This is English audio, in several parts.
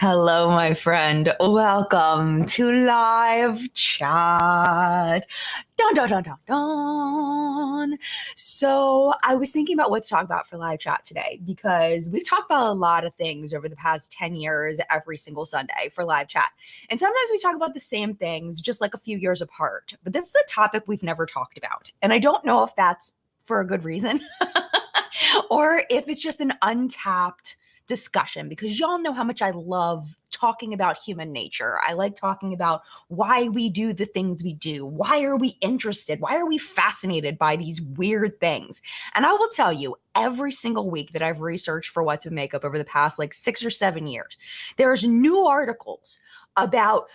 Hello, my friend. Welcome to live chat. Dun, dun, dun, dun, dun. So, I was thinking about what to talk about for live chat today because we've talked about a lot of things over the past 10 years every single Sunday for live chat. And sometimes we talk about the same things just like a few years apart. But this is a topic we've never talked about. And I don't know if that's for a good reason or if it's just an untapped discussion because y'all know how much I love talking about human nature. I like talking about why we do the things we do. Why are we interested? Why are we fascinated by these weird things? And I will tell you, every single week that I've researched for What's in Makeup over the past like 6 or 7 years, there's new articles about,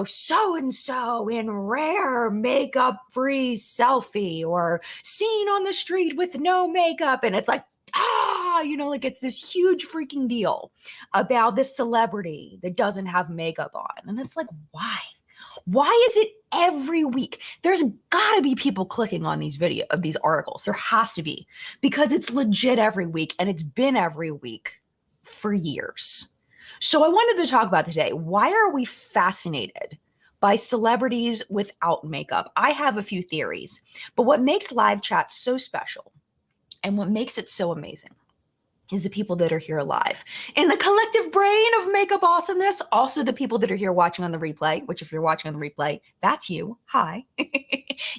so and so in rare makeup free selfie or seen on the street with no makeup. And it's like, like it's this huge freaking deal about this celebrity that doesn't have makeup on. And it's like, why? Why is it every week? There's got to be people clicking on these these articles. There has to be, because it's legit every week and it's been every week for years. So I wanted to talk about today, why are we fascinated by celebrities without makeup? I have a few theories, but what makes live chat so special and what makes it so amazing is the people that are here live. In the collective brain of makeup awesomeness, also the people that are here watching on the replay, which if you're watching on the replay, that's you. Hi.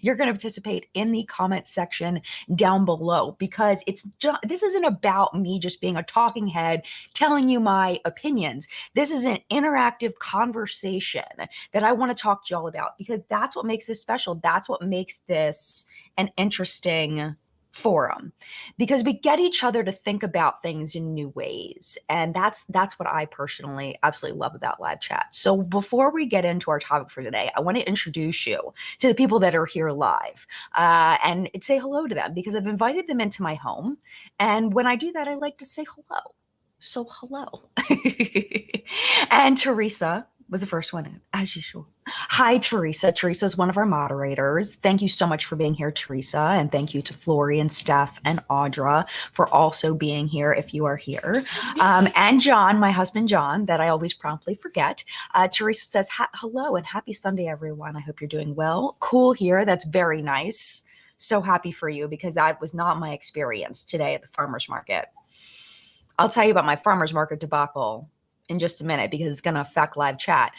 You're going to participate in the comment section down below because this isn't about me just being a talking head telling you my opinions. This is an interactive conversation that I want to talk to y'all about because that's what makes this special. That's what makes this an interesting forum, because we get each other to think about things in new ways. And that's what I personally absolutely love about live chat. So before we get into our topic for today, I want to introduce you to the people that are here live and say hello to them because I've invited them into my home. And when I do that, I like to say hello. So hello. And Teresa was the first one in, as usual. Hi, Teresa. Teresa is one of our moderators. Thank you so much for being here, Teresa. And thank you to Flory and Steph and Audra for also being here if you are here. And John, my husband, John, that I always promptly forget. Teresa says, hello and happy Sunday, everyone. I hope you're doing well. Cool here. That's very nice. So happy for you because that was not my experience today at the farmer's market. I'll tell you about my farmer's market debacle in just a minute because it's going to affect live chat.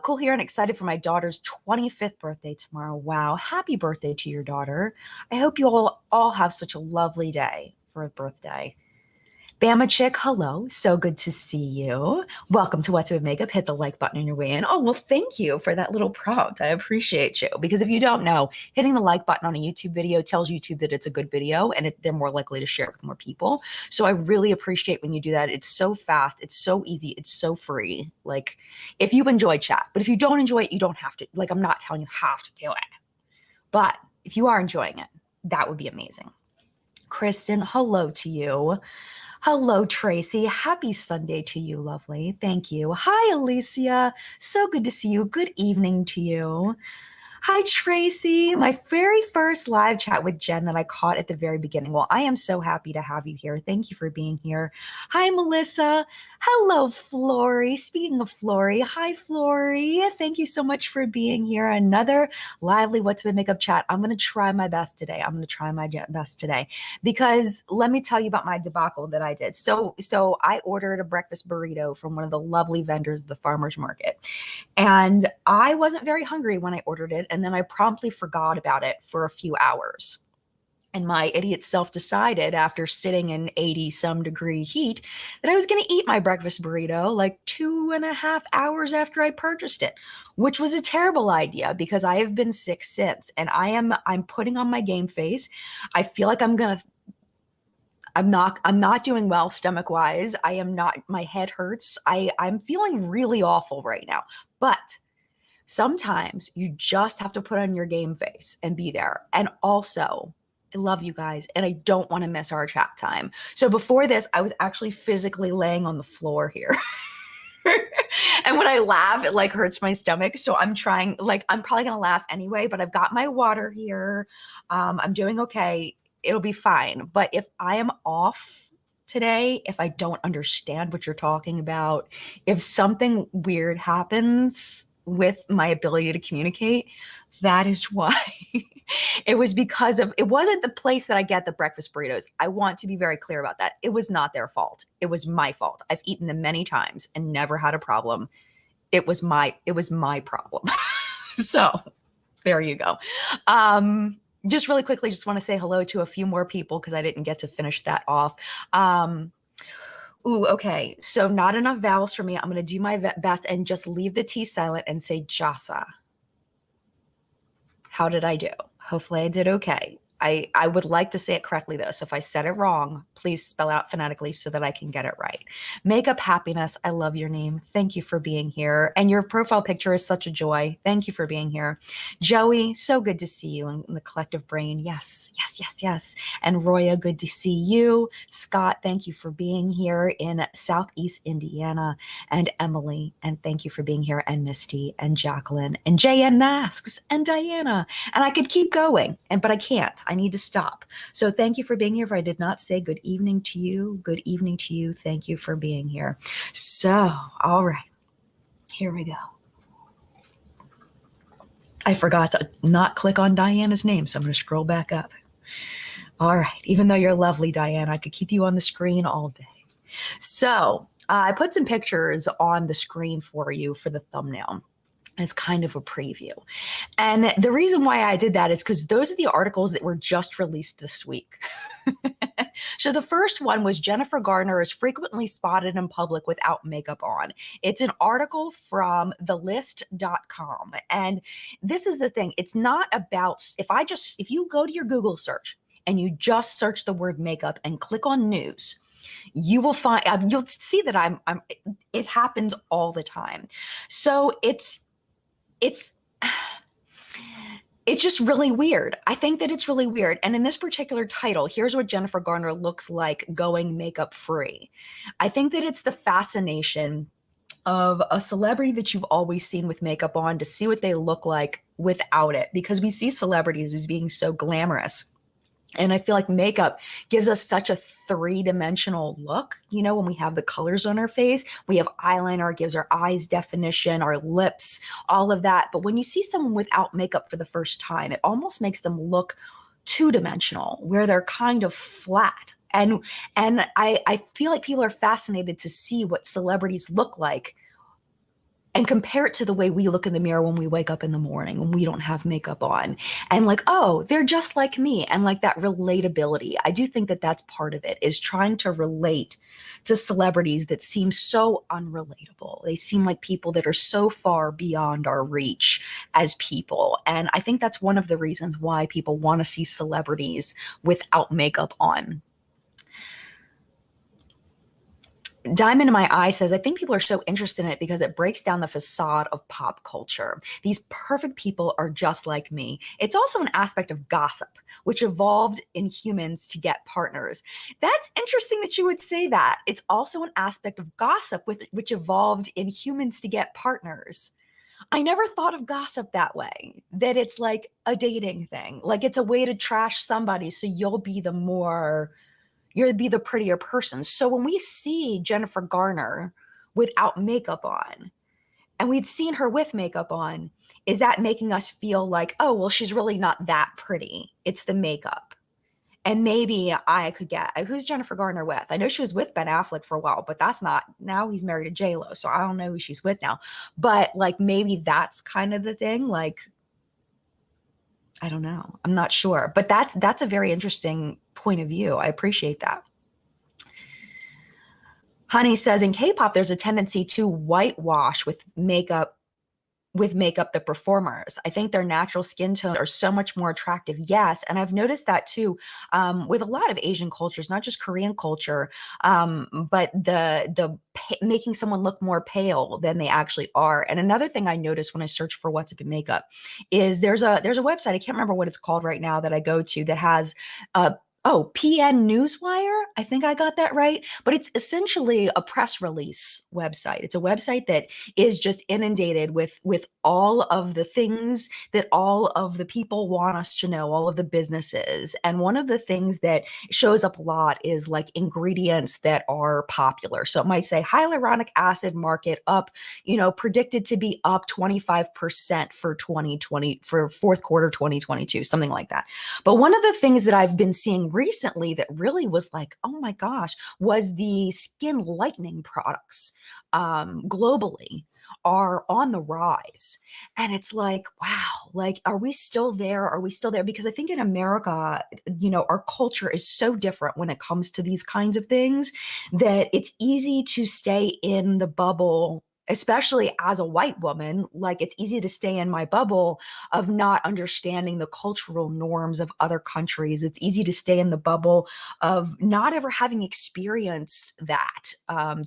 Cool here and excited for my daughter's 25th birthday tomorrow. Wow. Happy birthday to your daughter. I hope you all have such a lovely day for a birthday. Bama Chick, hello. So good to see you. Welcome to What's With Makeup. Hit the like button on your way in. Oh, well, thank you for that little prompt. I appreciate you. Because if you don't know, hitting the like button on a YouTube video tells YouTube that it's a good video and they're more likely to share it with more people. So I really appreciate when you do that. It's so fast. It's so easy. It's so free. Like, if you enjoy chat, but if you don't enjoy it, you don't have to. Like, I'm not telling you have to do it. But if you are enjoying it, that would be amazing. Kristen, hello to you. Hello, Tracy. Happy Sunday to you, lovely. Thank you. Hi, Alicia. So good to see you. Good evening to you. Hi, Tracy. My very first live chat with Jen that I caught at the very beginning. Well, I am so happy to have you here. Thank you for being here. Hi, Melissa. Hello, Flory. Speaking of Flory, hi, Flory. Thank you so much for being here. Another lively What's With Makeup chat. I'm going to try my best today. Because let me tell you about my debacle that I did. So I ordered a breakfast burrito from one of the lovely vendors at the farmer's market. And I wasn't very hungry when I ordered it. And then I promptly forgot about it for a few hours. And my idiot self decided after sitting in 80-some degree heat that I was going to eat my breakfast burrito like 2.5 hours after I purchased it, which was a terrible idea because I have been sick since. And I'm putting on my game face. I feel like I'm not doing well stomach wise. I am not, my head hurts. I'm feeling really awful right now, but sometimes you just have to put on your game face and be there. And also, I love you guys and I don't want to miss our chat time. So before this, I was actually physically laying on the floor here. And when I laugh, it like hurts my stomach. So I'm trying, I'm probably going to laugh anyway, but I've got my water here. I'm doing okay. It'll be fine. But if I am off today if I don't understand what you're talking about. If something weird happens with my ability to communicate, that is why. It was because of, it wasn't the place that I get the breakfast burritos. I want to be very clear about that. It was not their fault. It was my fault. I've eaten them many times and never had a problem. It was my problem. So there you go. Just really quickly, just want to say hello to a few more people because I didn't get to finish that off. Okay. So not enough vowels for me. I'm going to do my best and just leave the T silent and say Jasa. How did I do? Hopefully I did okay. I would like to say it correctly though. So if I said it wrong, please spell it out phonetically so that I can get it right. Makeup Happiness. I love your name. Thank you for being here. And your profile picture is such a joy. Thank you for being here. Joey, so good to see you in the collective brain. Yes, yes, yes, yes. And Roya, good to see you. Scott, thank you for being here in Southeast Indiana. And Emily, and thank you for being here. And Misty and Jacqueline and JN Masks and Diana. And I could keep going, but I can't. I need to stop. So thank you for being here. If I did not say good evening to you, good evening to you. Thank you for being here. So, all right, here we go. I forgot to not click on Diana's name, so I'm going to scroll back up. All right, even though you're lovely, Diana, I could keep you on the screen all day. So I put some pictures on the screen for you for the thumbnail as kind of a preview. And the reason why I did that is because those are the articles that were just released this week. So the first one was Jennifer Garner is frequently spotted in public without makeup on. It's an article from thelist.com. And this is the thing. It's not about, if you go to your Google search and you just search the word makeup and click on news, you will find, you'll see that it happens all the time. So it's just really weird. I think that it's really weird. And in this particular title, here's what Jennifer Garner looks like going makeup free. I think that it's the fascination of a celebrity that you've always seen with makeup on to see what they look like without it, because we see celebrities as being so glamorous. And I feel like makeup gives us such a three-dimensional look. You know, when we have the colors on our face, we have eyeliner, gives our eyes definition, our lips, all of that. But when you see someone without makeup for the first time, it almost makes them look two-dimensional, where they're kind of flat. And I feel like people are fascinated to see what celebrities look like and compare it to the way we look in the mirror when we wake up in the morning, when we don't have makeup on, and like, oh, they're just like me. And like that relatability. I do think that that's part of it, is trying to relate to celebrities that seem so unrelatable. They seem like people that are so far beyond our reach as people. And I think that's one of the reasons why people want to see celebrities without makeup on. Diamond in My Eye says, I think people are so interested in it because it breaks down the facade of pop culture. These perfect people are just like me. It's also an aspect of gossip, which evolved in humans to get partners. That's interesting that you would say that. It's also an aspect of gossip which evolved in humans to get partners. I never thought of gossip that way, that it's like a dating thing. Like it's a way to trash somebody so you'll be the prettier person. So when we see Jennifer Garner without makeup on, and we'd seen her with makeup on, is that making us feel like, oh, well, she's really not that pretty. It's the makeup. And maybe I could get, who's Jennifer Garner with? I know she was with Ben Affleck for a while, but that's not, now he's married to J-Lo. So I don't know who she's with now. But like, maybe that's kind of the thing. Like, I don't know. I'm not sure. But that's a very interesting point of view. I appreciate that. Honey says, in K-pop, there's a tendency to whitewash with makeup the performers. I think their natural skin tones are so much more attractive. Yes. And I've noticed that too, with a lot of Asian cultures, not just Korean culture, but the making someone look more pale than they actually are. And another thing I noticed when I search for what's up in makeup is there's a website, I can't remember what it's called right now, that I go to that has Oh, PN Newswire? I think I got that right. But it's essentially a press release website. It's a website that is just inundated with all of the things that all of the people want us to know, all of the businesses. And one of the things that shows up a lot is like ingredients that are popular. So it might say hyaluronic acid market up, predicted to be up 25% for 2020 for fourth quarter 2022, something like that. But one of the things that I've been seeing recently that really was like, oh my gosh, was the skin lightening products globally are on the rise. And it's like, wow, like, are we still there? Are we still there? Because I think in America, our culture is so different when it comes to these kinds of things that it's easy to stay in the bubble, especially as a white woman. Like, it's easy to stay in my bubble of not understanding the cultural norms of other countries. It's easy to stay in the bubble of not ever having experienced that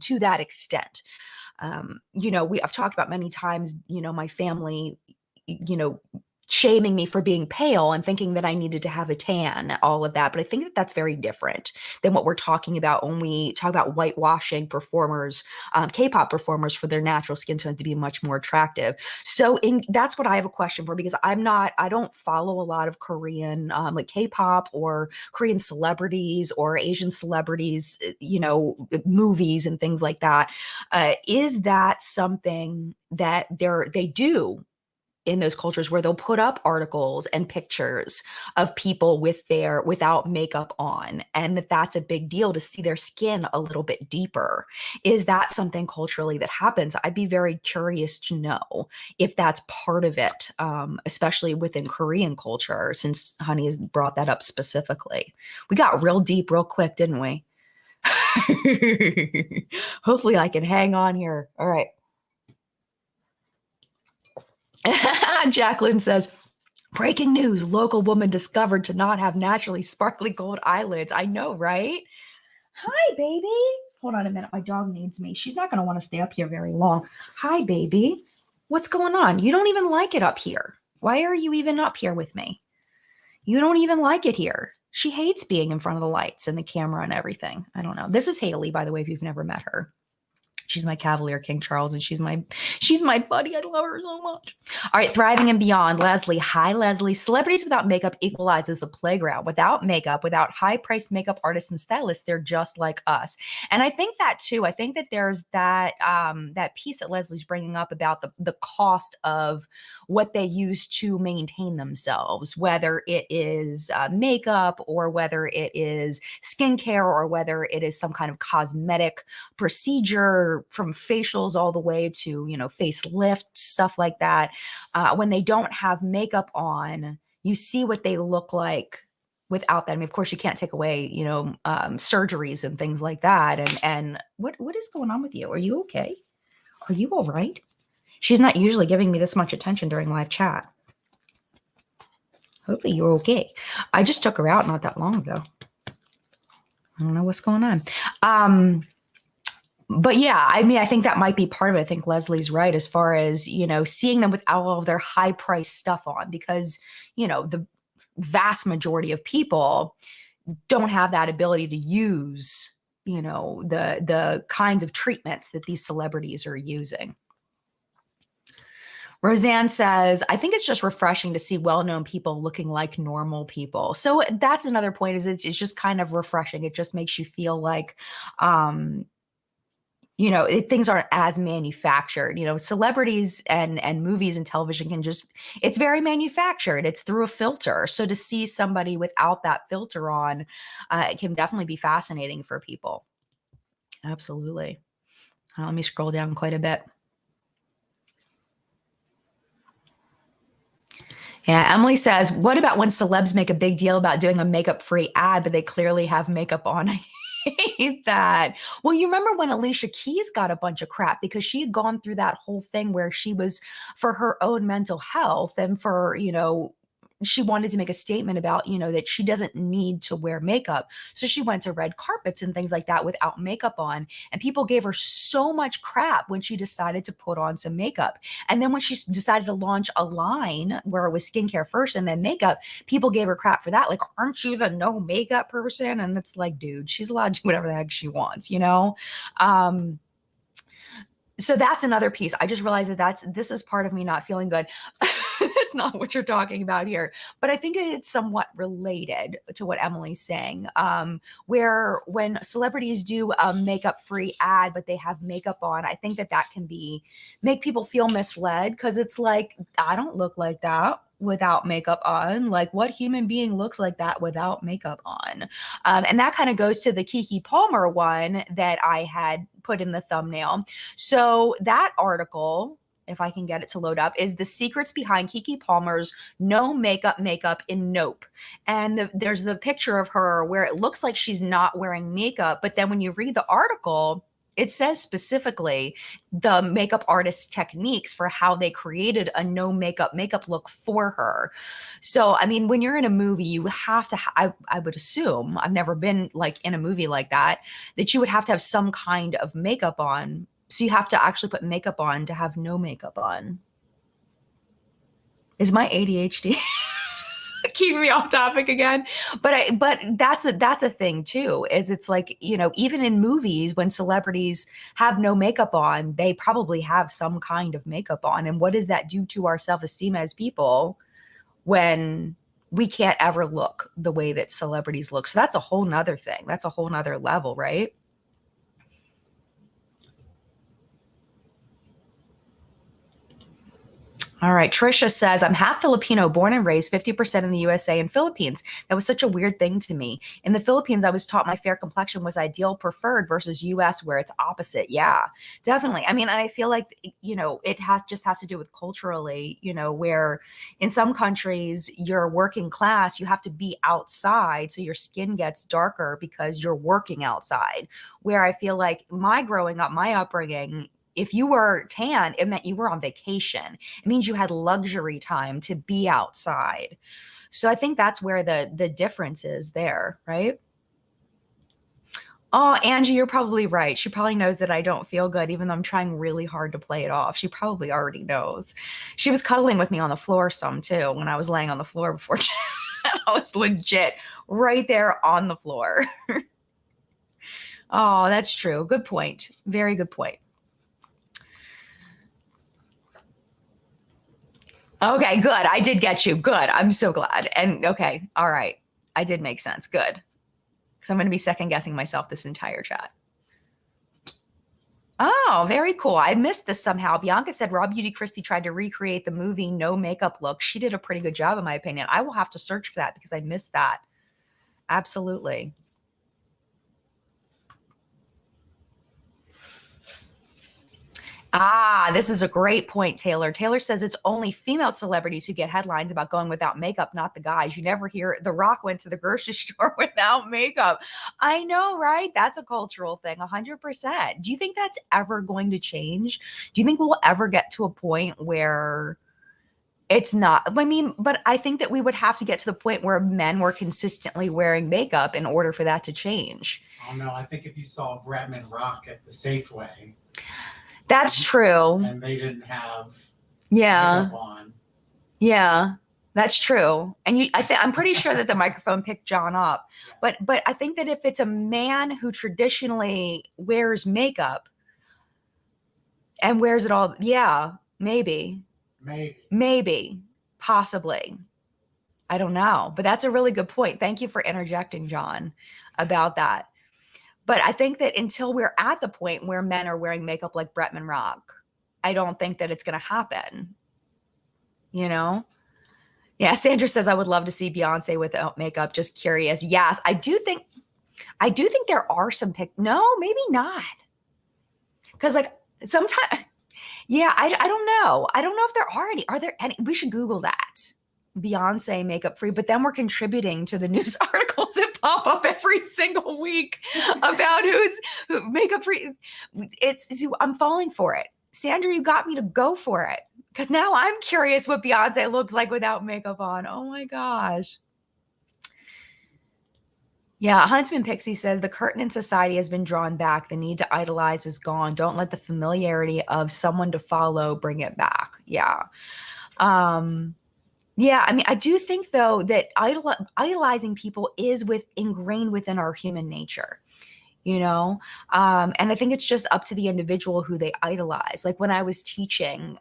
to that extent. I've talked about many times, my family, you know, shaming me for being pale and thinking that I needed to have a tan, all of that. But I think that that's very different than what we're talking about when we talk about whitewashing performers, K-pop performers for their natural skin tones to be much more attractive. So that's what I have a question for, because I don't follow a lot of Korean, like K-pop or Korean celebrities or Asian celebrities, movies and things like that. Is that something that they do in those cultures where they'll put up articles and pictures of people without makeup on, and that's a big deal to see their skin a little bit deeper? Is that something culturally that happens? I'd be very curious to know if that's part of it, especially within Korean culture, since Honey has brought that up specifically. We got real deep real quick, didn't we? Hopefully I can hang on here. All right. Jacqueline says, breaking news, local woman discovered to not have naturally sparkly gold eyelids. I know, right? Hi, baby. Hold on a minute. My dog needs me. She's not going to want to stay up here very long. Hi, baby. What's going on? You don't even like it up here. Why are you even up here with me? You don't even like it here. She hates being in front of the lights and the camera and everything. I don't know. This is Haley, by the way, if you've never met her. She's my Cavalier King Charles, and she's my buddy. I love her so much. All right, Thriving and Beyond. Leslie. Hi, Leslie. Celebrities without makeup equalizes the playground. Without makeup, without high-priced makeup artists and stylists, they're just like us. And I think that too. I think that there's that piece that Leslie's bringing up about the cost of what they use to maintain themselves, whether it is makeup or whether it is skincare or whether it is some kind of cosmetic procedure, from facials all the way to, facelift, stuff like that. When they don't have makeup on, you see what they look like without that. I mean, of course, you can't take away, surgeries and things like that. And what is going on with you? Are you okay? Are you all right? She's not usually giving me this much attention during live chat. Hopefully you're okay. I just took her out not that long ago. I don't know what's going on. But yeah, I mean, I think that might be part of it. I think Leslie's right as far as, seeing them with all of their high price stuff on, because, the vast majority of people don't have that ability to use, the kinds of treatments that these celebrities are using. Roseanne says, I think it's just refreshing to see well-known people looking like normal people. So that's another point, is it's just kind of refreshing. It just makes you feel like, things aren't as manufactured. Celebrities and movies and television it's very manufactured. It's through a filter. So to see somebody without that filter on, it can definitely be fascinating for people. Absolutely. Let me scroll down quite a bit. Yeah, Emily says, what about when celebs make a big deal about doing a makeup-free ad, but they clearly have makeup on? I hate that. Well, you remember when Alicia Keys got a bunch of crap because she had gone through that whole thing where she was, for her own mental health and for, she wanted to make a statement about, that she doesn't need to wear makeup. So she went to red carpets and things like that without makeup on. And people gave her so much crap when she decided to put on some makeup. And then when she decided to launch a line where it was skincare first and then makeup, people gave her crap for that. Like, aren't you the no makeup person? And it's like, dude, she's allowed to do whatever the heck she wants, Um, so that's another piece. I just realized that this is part of me not feeling good. That's not what you're talking about here, but I think it's somewhat related to what Emily's saying. Where when celebrities do a makeup-free ad, but they have makeup on, I think that can make people feel misled, because it's like, I don't look like that without makeup on. Like, what human being looks like that without makeup on? And that kind of goes to the Keke Palmer one that I had put in the thumbnail. So that article, if I can get it to load up, is the secrets behind Keke Palmer's no makeup in Nope. And there's the picture of her where it looks like she's not wearing makeup, but then when you read the article, it says specifically the makeup artist's techniques for how they created a no makeup look for her. So, I mean, when you're in a movie, you have to, I would assume, I've never been like in a movie like that you would have to have some kind of makeup on. So you have to actually put makeup on to have no makeup on. Is my ADHD keeping me off topic again? But that's a thing too, is it's like, even in movies, when celebrities have no makeup on, they probably have some kind of makeup on. And what does that do to our self-esteem as people when we can't ever look the way that celebrities look? So that's a whole nother thing. That's a whole nother level, right? All right. Trisha says, I'm half Filipino, born and raised 50% in the USA and Philippines. That was such a weird thing to me. In the Philippines, I was taught my fair complexion was ideal preferred versus US, where it's opposite. Yeah, definitely. I mean, I feel like, it has to do with culturally, where in some countries you're working class, you have to be outside. So your skin gets darker because you're working outside. Where I feel like my upbringing, if you were tan, it meant you were on vacation. It means you had luxury time to be outside. So I think that's where the difference is there, right? Oh, Angie, you're probably right. She probably knows that I don't feel good, even though I'm trying really hard to play it off. She probably already knows. She was cuddling with me on the floor some too when I was laying on the floor before. I was legit right there on the floor. Oh, that's true. Good point. Very good point. Okay, good. I did get you. Good. I'm so glad. And okay. All right. I did make sense. Good. Because I'm going to be second guessing myself this entire chat. Oh, very cool. I missed this somehow. Bianca said Rob Beauty Christie tried to recreate the movie no makeup look. She did a pretty good job, in my opinion. I will have to search for that because I missed that. Absolutely. Ah, this is a great point, Taylor. Taylor says it's only female celebrities who get headlines about going without makeup, not the guys. You never hear The Rock went to the grocery store without makeup. I know, right? That's a cultural thing, 100%. Do you think that's ever going to change? Do you think we'll ever get to a point where it's not? I mean, but I think that we would have to get to the point where men were consistently wearing makeup in order for that to change. Oh, no. I think if you saw Bretman Rock at the Safeway, that's true. and they didn't have makeup on. Yeah, that's true. And I'm pretty sure that the microphone picked John up. Yeah. But I think that if it's a man who traditionally wears makeup and wears it all, yeah, maybe, possibly. I don't know. But that's a really good point. Thank you for interjecting, John, about that. But I think that until we're at the point where men are wearing makeup like Bretman Rock, I don't think that it's going to happen. Yeah, Sandra says I would love to see Beyonce without makeup. Just curious. Yes, I do think there are some no, maybe not. Because like sometimes, yeah, I don't know. I don't know if there are any. Are there any? We should Google that. Beyonce makeup free, but then we're contributing to the news articles that pop up every single week about who makeup free. I'm falling for it. Sandra, you got me to go for it. Because now I'm curious what Beyonce looked like without makeup on. Oh my gosh. Yeah, Huntsman Pixie says the curtain in society has been drawn back. The need to idolize is gone. Don't let the familiarity of someone to follow bring it back. Yeah. Um, yeah, I mean, I do think though that idolizing people is ingrained within our human nature. And I think it's just up to the individual who they idolize. Like when I was teaching,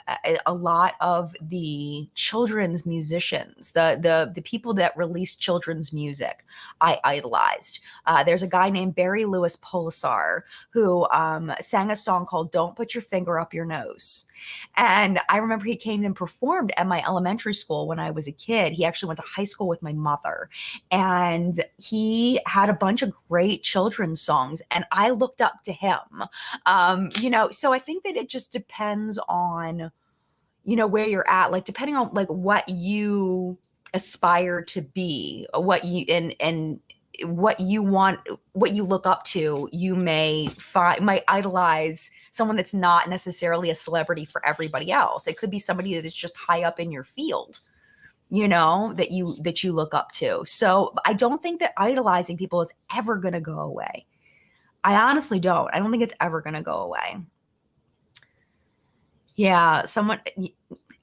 a lot of the children's musicians, the people that released children's music, I idolized. There's a guy named Barry Lewis Polisar who sang a song called "Don't Put Your Finger Up Your Nose." And I remember he came and performed at my elementary school when I was a kid. He actually went to high school with my mother, and he had a bunch of great children's songs, and I looked up to him. So I think that it just depends on, where you're at, like depending on like what you aspire to be, what you and what you want, what you look up to. You might idolize someone that's not necessarily a celebrity for everybody else. It could be somebody that is just high up in your field, that you look up to. So I don't think that idolizing people is ever going to go away. I honestly don't. I don't think it's ever going to go away. Yeah,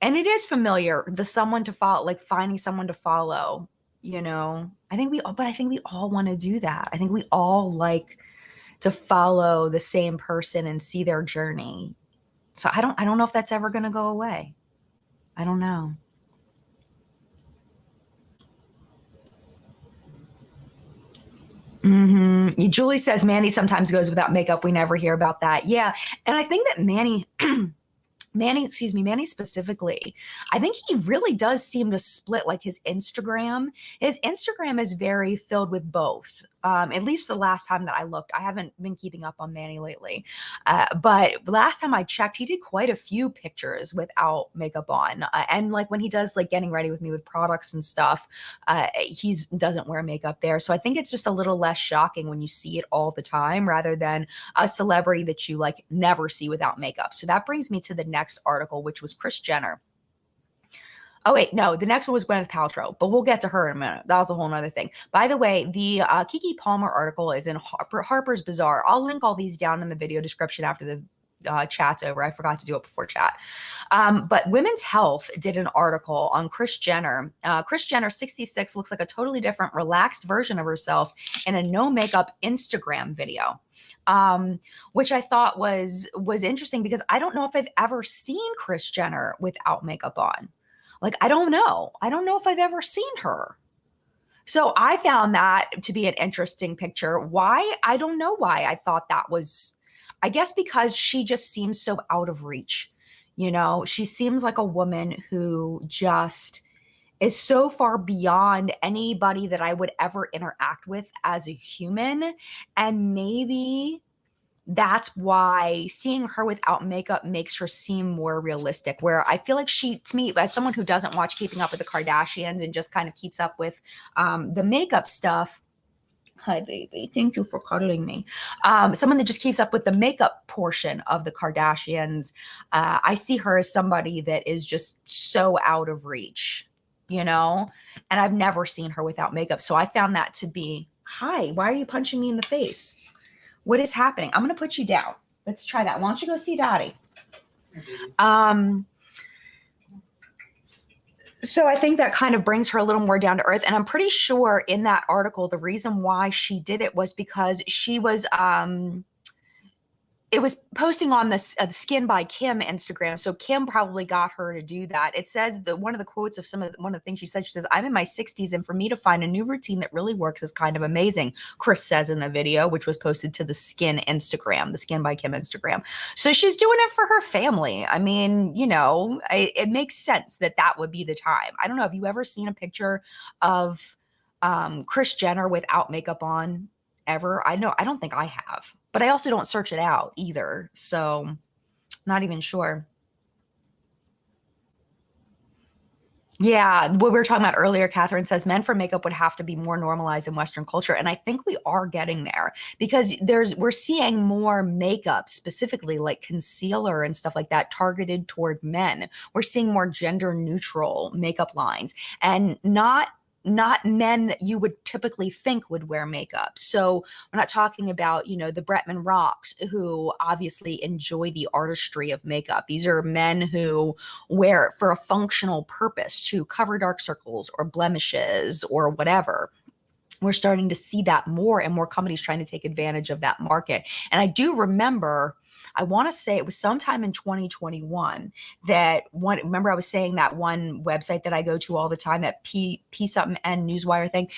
and it is familiar, the someone to follow, like finding someone to follow, I think we all want to do that. I think we all like to follow the same person and see their journey. So I don't know if that's ever going to go away. I don't know. Julie says Manny sometimes goes without makeup. We never hear about that. Yeah. And I think that Manny specifically, I think he really does seem to split like his Instagram. His Instagram is very filled with both. At least the last time that I looked. I haven't been keeping up on Manny lately. But last time I checked, he did quite a few pictures without makeup on. And like when he does like getting ready with me with products and stuff, he doesn't wear makeup there. So I think it's just a little less shocking when you see it all the time rather than a celebrity that you like never see without makeup. So that brings me to the next article, which was Kris Jenner. Oh, wait, no, the next one was Gwyneth Paltrow, but we'll get to her in a minute. That was a whole nother thing. By the way, the Kiki Palmer article is in Harper's Bazaar. I'll link all these down in the video description after the chat's over. I forgot to do it before chat. But Women's Health did an article on Kris Jenner. Kris Jenner, 66, looks like a totally different, relaxed version of herself in a no makeup Instagram video. Which I thought was interesting because I don't know if I've ever seen Kris Jenner without makeup on. Like, I don't know. I don't know if I've ever seen her. So I found that to be an interesting picture. Why? I don't know why I thought that was, I guess because she just seems so out of reach. She seems like a woman who just is so far beyond anybody that I would ever interact with as a human. And maybe that's why seeing her without makeup makes her seem more realistic, where I feel like to me, as someone who doesn't watch Keeping Up with the Kardashians and just kind of keeps up with the makeup stuff. Hi, baby. Thank you for cuddling me. Someone that just keeps up with the makeup portion of the Kardashians. I see her as somebody that is just so out of reach, and I've never seen her without makeup. So I found that to be, hi, why are you punching me in the face? What is happening? I'm going to put you down. Let's try that. Why don't you go see Dottie? So I think that kind of brings her a little more down to earth. And I'm pretty sure in that article, the reason why she did it was because she was it was posting on the Skin by Kim Instagram. So Kim probably got her to do that. It says that one of the quotes of one of the things she said, she says, I'm in my 60s, and for me to find a new routine that really works is kind of amazing, Kris says in the video, which was posted to the Skin Instagram, the Skin by Kim Instagram. So she's doing it for her family. I mean, it makes sense that would be the time. I don't know. Have you ever seen a picture of Kris Jenner without makeup on ever? I don't think I have. But I also don't search it out either. So not even sure. Yeah, what we were talking about earlier, Catherine says men for makeup would have to be more normalized in Western culture. And I think we are getting there because we're seeing more makeup, specifically like concealer and stuff like that, targeted toward men. We're seeing more gender neutral makeup lines and not men that you would typically think would wear makeup. So we're not talking about, the Bretman Rocks who obviously enjoy the artistry of makeup. These are men who wear it for a functional purpose to cover dark circles or blemishes or whatever. We're starting to see that more and more companies trying to take advantage of that market. And I do remember, I want to say it was sometime in 2021 that remember I was saying that one website that I go to all the time, that P something N Newswire thing.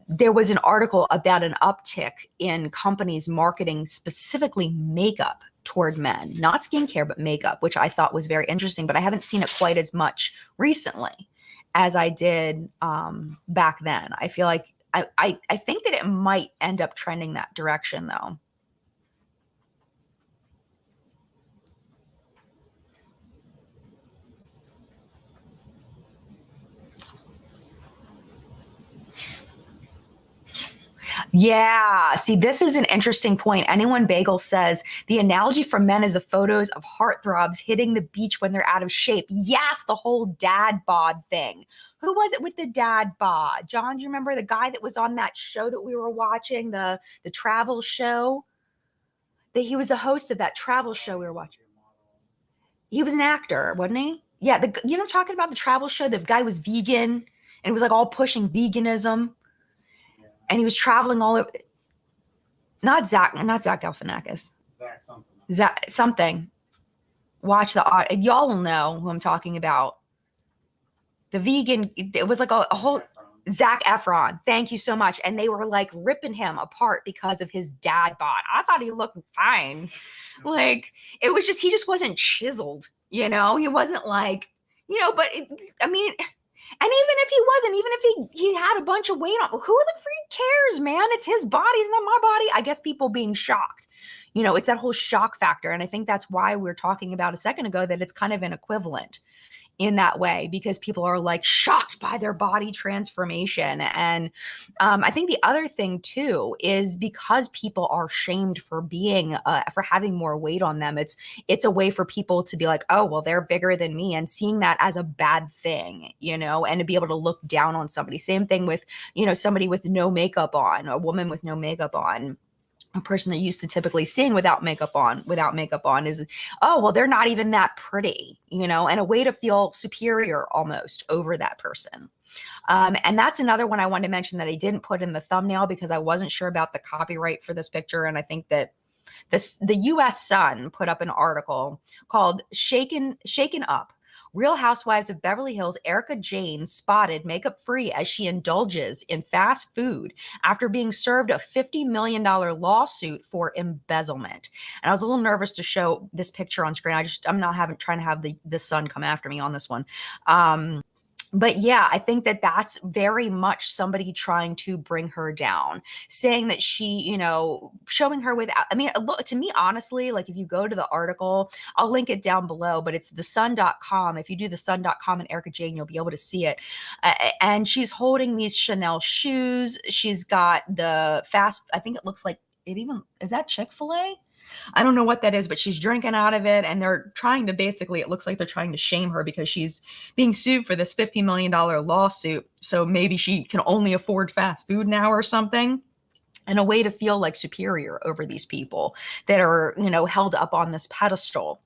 There was an article about an uptick in companies marketing specifically makeup toward men, not skincare, but makeup, which I thought was very interesting, but I haven't seen it quite as much recently as I did back then. I feel like I think that it might end up trending that direction though. Yeah. See, this is an interesting point. Anyone Bagel says the analogy for men is the photos of heartthrobs hitting the beach when they're out of shape. Yes, the whole dad bod thing. Who was it with the dad bod? John, do you remember the guy that was on that show that we were watching, the travel show? That he was the host of that travel show we were watching. He was an actor, wasn't he? Yeah, talking about the travel show. The guy was vegan and it was like all pushing veganism, and he was traveling all over. Not Zach Galifianakis. Zach something. Zach something. Watch y'all will know who I'm talking about. The vegan. It was like a whole Zach Efron. Thank you so much. And they were like ripping him apart because of his dad bod. I thought he looked fine. Like it was just he just wasn't chiseled. He wasn't like But I mean. And even if he wasn't, even if he had a bunch of weight on, who the freak cares, man? It's his body, it's not my body. I guess people being shocked. It's that whole shock factor. And I think that's why we were talking about a second ago that it's kind of an equivalent in that way, because people are like shocked by their body transformation. And I think the other thing too is because people are shamed for being for having more weight on them, it's a way for people to be like, oh well, they're bigger than me, and seeing that as a bad thing, and to be able to look down on somebody. Same thing with somebody with no makeup on, a woman with no makeup on. A person that used to typically sing without makeup on is, oh well, they're not even that pretty, and a way to feel superior almost over that person. And that's another one I wanted to mention that I didn't put in the thumbnail because I wasn't sure about the copyright for this picture. And I think that the US Sun put up an article called Shaken Up. Real Housewives of Beverly Hills Erica Jane spotted makeup free as she indulges in fast food after being served a $50 million lawsuit for embezzlement. And I was a little nervous to show this picture on screen. I'm not trying to have the Sun come after me on this one. But yeah, I think that that's very much somebody trying to bring her down, saying that she, showing her without, I mean, look, to me, honestly, like if you go to the article, I'll link it down below, but it's thesun.com. If you do thesun.com and Erica Jane, you'll be able to see it. And she's holding these Chanel shoes. She's got I think it looks like is that Chick-fil-A? I don't know what that is, but she's drinking out of it. And they're trying to it looks like they're trying to shame her because she's being sued for this $50 million lawsuit. So maybe she can only afford fast food now or something. And a way to feel like superior over these people that are, held up on this pedestal.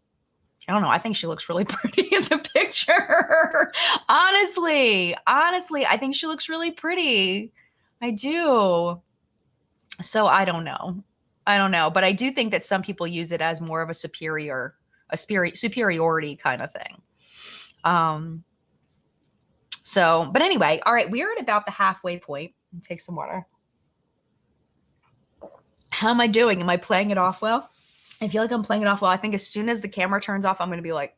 I don't know. I think she looks really pretty in the picture. Honestly, I think she looks really pretty. I do. So I don't know. But I do think that some people use it as more of a superiority kind of thing. But anyway, all right, we're at about the halfway point. Take some water. How am I doing? Am I playing it off well? I feel like I'm playing it off well. I think as soon as the camera turns off, I'm going to be like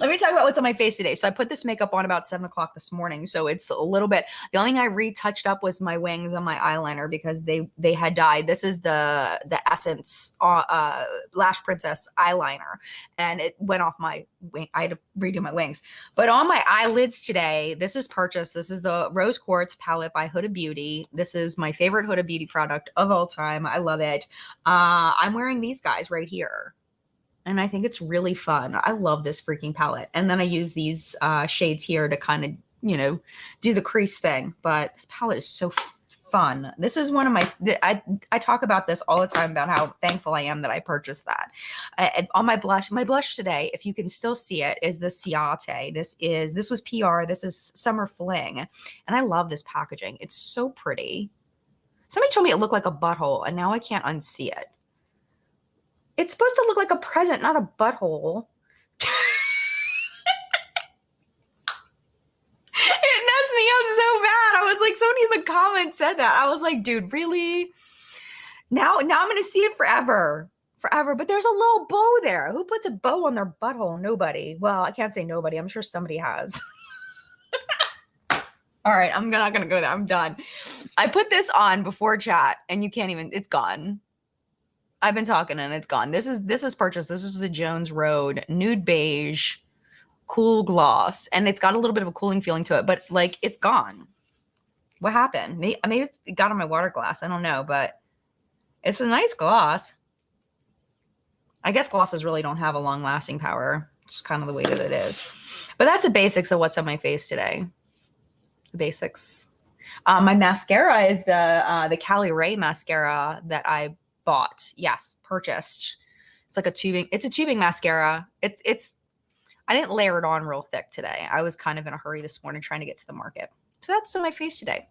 Let me talk about what's on my face today. So I put this makeup on about 7 o'clock this morning. So it's a little bit, the only thing I retouched up was my wings on my eyeliner because they had died. This is the Essence Lash Princess eyeliner, and it went off my wing. I had to redo my wings. But on my eyelids today, this is purchased. This is the Rose Quartz palette by Huda Beauty. This is my favorite Huda Beauty product of all time. I love it. I'm wearing these guys right here. And I think it's really fun. I love this freaking palette. And then I use these shades here to kind of, you know, do the crease thing. But this palette is so fun. This is one of my, I talk about this all the time about how thankful I am that I purchased that. On my blush today, if you can still see it, is the Ciate. This was PR. This is Summer Fling. And I love this packaging. It's so pretty. Somebody told me it looked like a butthole, and now I can't unsee it. It's supposed to look like a present, not a butthole. It messed me up so bad. I was like, somebody in the comments said that. I was like, dude, really? Now I'm going to see it forever. Forever. But there's a little bow there. Who puts a bow on their butthole? Nobody. Well, I can't say nobody. I'm sure somebody has. All right, I'm not going to go there. I'm done. I put this on before chat, and you can't even, it's gone. I've been talking and it's gone. This is purchased. This is the Jones Road Nude Beige Cool Gloss. And it's got a little bit of a cooling feeling to it, but like it's gone. What happened? Maybe it got on my water glass. I don't know, but it's a nice gloss. I guess glosses really don't have a long lasting power. It's kind of the way that it is. But that's the basics of what's on my face today. The basics. My mascara is the Cali Ray mascara that I bought. Yes, purchased. It's like a tubing mascara. It's I didn't layer it on real thick today. I was kind of in a hurry this morning trying to get to the market. So that's on my face today.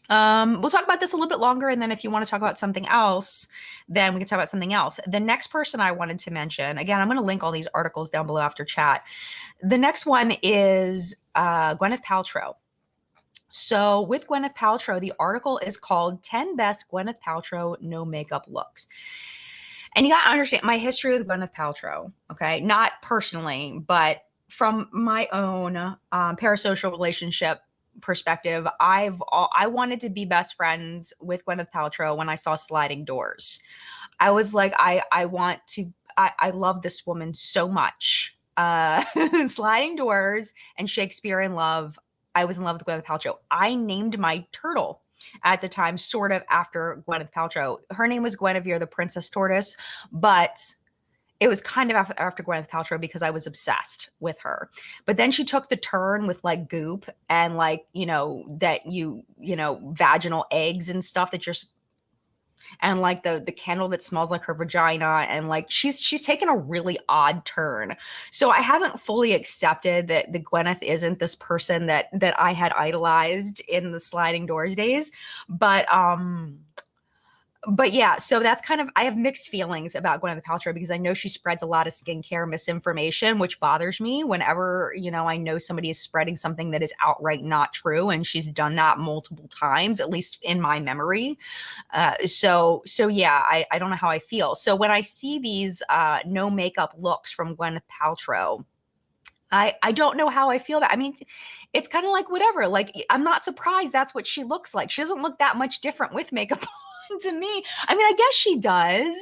We'll talk about this a little bit longer, and then if you want to talk about something else, then we can talk about something else. The next person I wanted to mention, again, I'm going to link all these articles down below after chat. The next one is Gwyneth Paltrow. So with Gwyneth Paltrow, the article is called 10 Best Gwyneth Paltrow No Makeup Looks. And you got to understand my history with Gwyneth Paltrow, okay? Not personally, but from my own parasocial relationship perspective, I wanted to be best friends with Gwyneth Paltrow when I saw Sliding Doors. I was like, I love this woman so much. Sliding Doors and Shakespeare in Love. I was in love with Gwyneth Paltrow. I named my turtle at the time sort of after Gwyneth Paltrow. Her name was Guinevere the Princess Tortoise, but it was kind of after Gwyneth Paltrow because I was obsessed with her. But then she took the turn with like goop and like, vaginal eggs and stuff that you're, and like the candle that smells like her vagina, and like she's taken a really odd turn. So I haven't fully accepted that the Gwyneth isn't this person that I had idolized in the Sliding Doors days. But yeah, so that's kind of, I have mixed feelings about Gwyneth Paltrow because I know she spreads a lot of skincare misinformation, which bothers me whenever, I know somebody is spreading something that is outright not true. And she's done that multiple times, at least in my memory. So yeah, I don't know how I feel. So when I see these no makeup looks from Gwyneth Paltrow, I don't know how I feel. I mean, it's kind of like whatever. Like, I'm not surprised that's what she looks like. She doesn't look that much different with makeup on to me. I mean, I guess she does,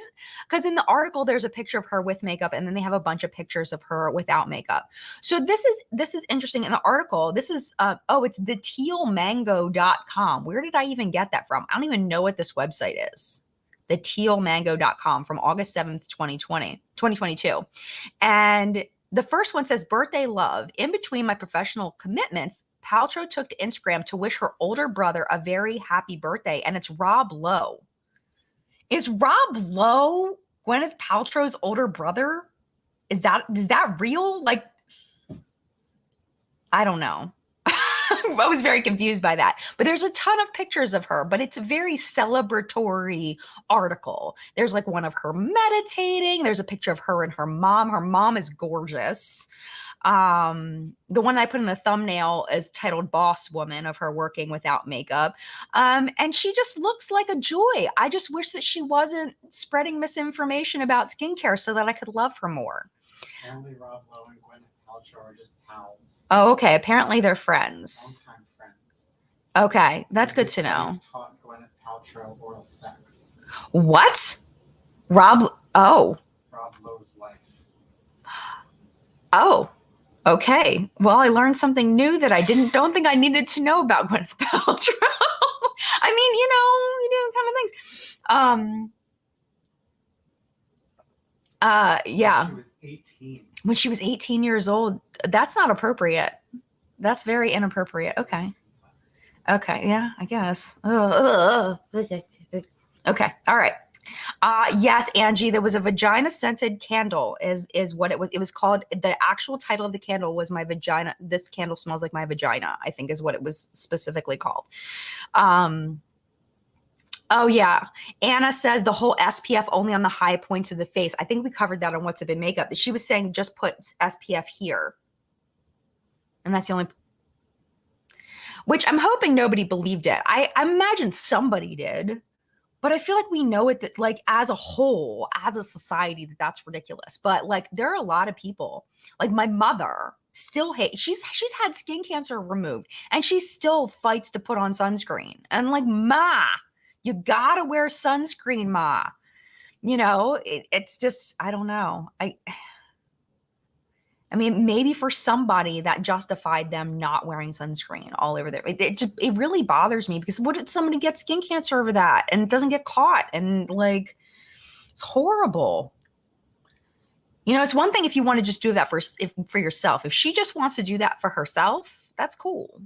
because in the article there's a picture of her with makeup, and then they have a bunch of pictures of her without makeup. So this is interesting. In the article, this is it's thetealmango.com. Where did I even get that from? I don't even know what this website is. Thetealmango.com from August 7th, 2022. And the first one says, birthday love. In between my professional commitments, Paltrow took to Instagram to wish her older brother a very happy birthday. And it's Rob Lowe. Is Rob Lowe Gwyneth Paltrow's older brother? Is that real? Like, I don't know. I was very confused by that. But there's a ton of pictures of her, but it's a very celebratory article. There's like one of her meditating. There's a picture of her and her mom. Her mom is gorgeous. The one I put in the thumbnail is titled Boss Woman, of her working without makeup. And she just looks like a joy. I just wish that she wasn't spreading misinformation about skincare so that I could love her more. Only Rob Lowe and Gwyneth Paltrow are just pals. Oh, okay. Apparently they're friends. Longtime friends. Okay, that's And good his to know. wife taught Gwyneth Paltrow oral sex. What? Rob Lowe's wife. Oh. Okay. Well, I learned something new that I don't think I needed to know about Gwyneth Paltrow. I mean, you do kind of things. Yeah. She was 18. When she was 18 years old, that's not appropriate. That's very inappropriate. Okay. Okay. Yeah, I guess. Okay. All right. Yes, Angie, there was a vagina scented candle is what it was. It was called, the actual title of the candle was My Vagina. This candle smells like my vagina, I think is what it was specifically called. Oh yeah. Anna says the whole SPF only on the high points of the face. I think we covered that on What's Up in Makeup. She was saying just put SPF here. And that's the only, which I'm hoping nobody believed it. I imagine somebody did. But I feel like we know it, that like as a whole, as a society, that's ridiculous. But like there are a lot of people, like my mother still hates, she's had skin cancer removed and she still fights to put on sunscreen. And like, ma, you gotta wear sunscreen, ma. It's just, I don't know. I mean, maybe for somebody that justified them not wearing sunscreen all over there. It really bothers me because what if somebody gets skin cancer over that and it doesn't get caught? And like, it's horrible. It's one thing if you want to just do that for yourself. If she just wants to do that for herself, that's cool.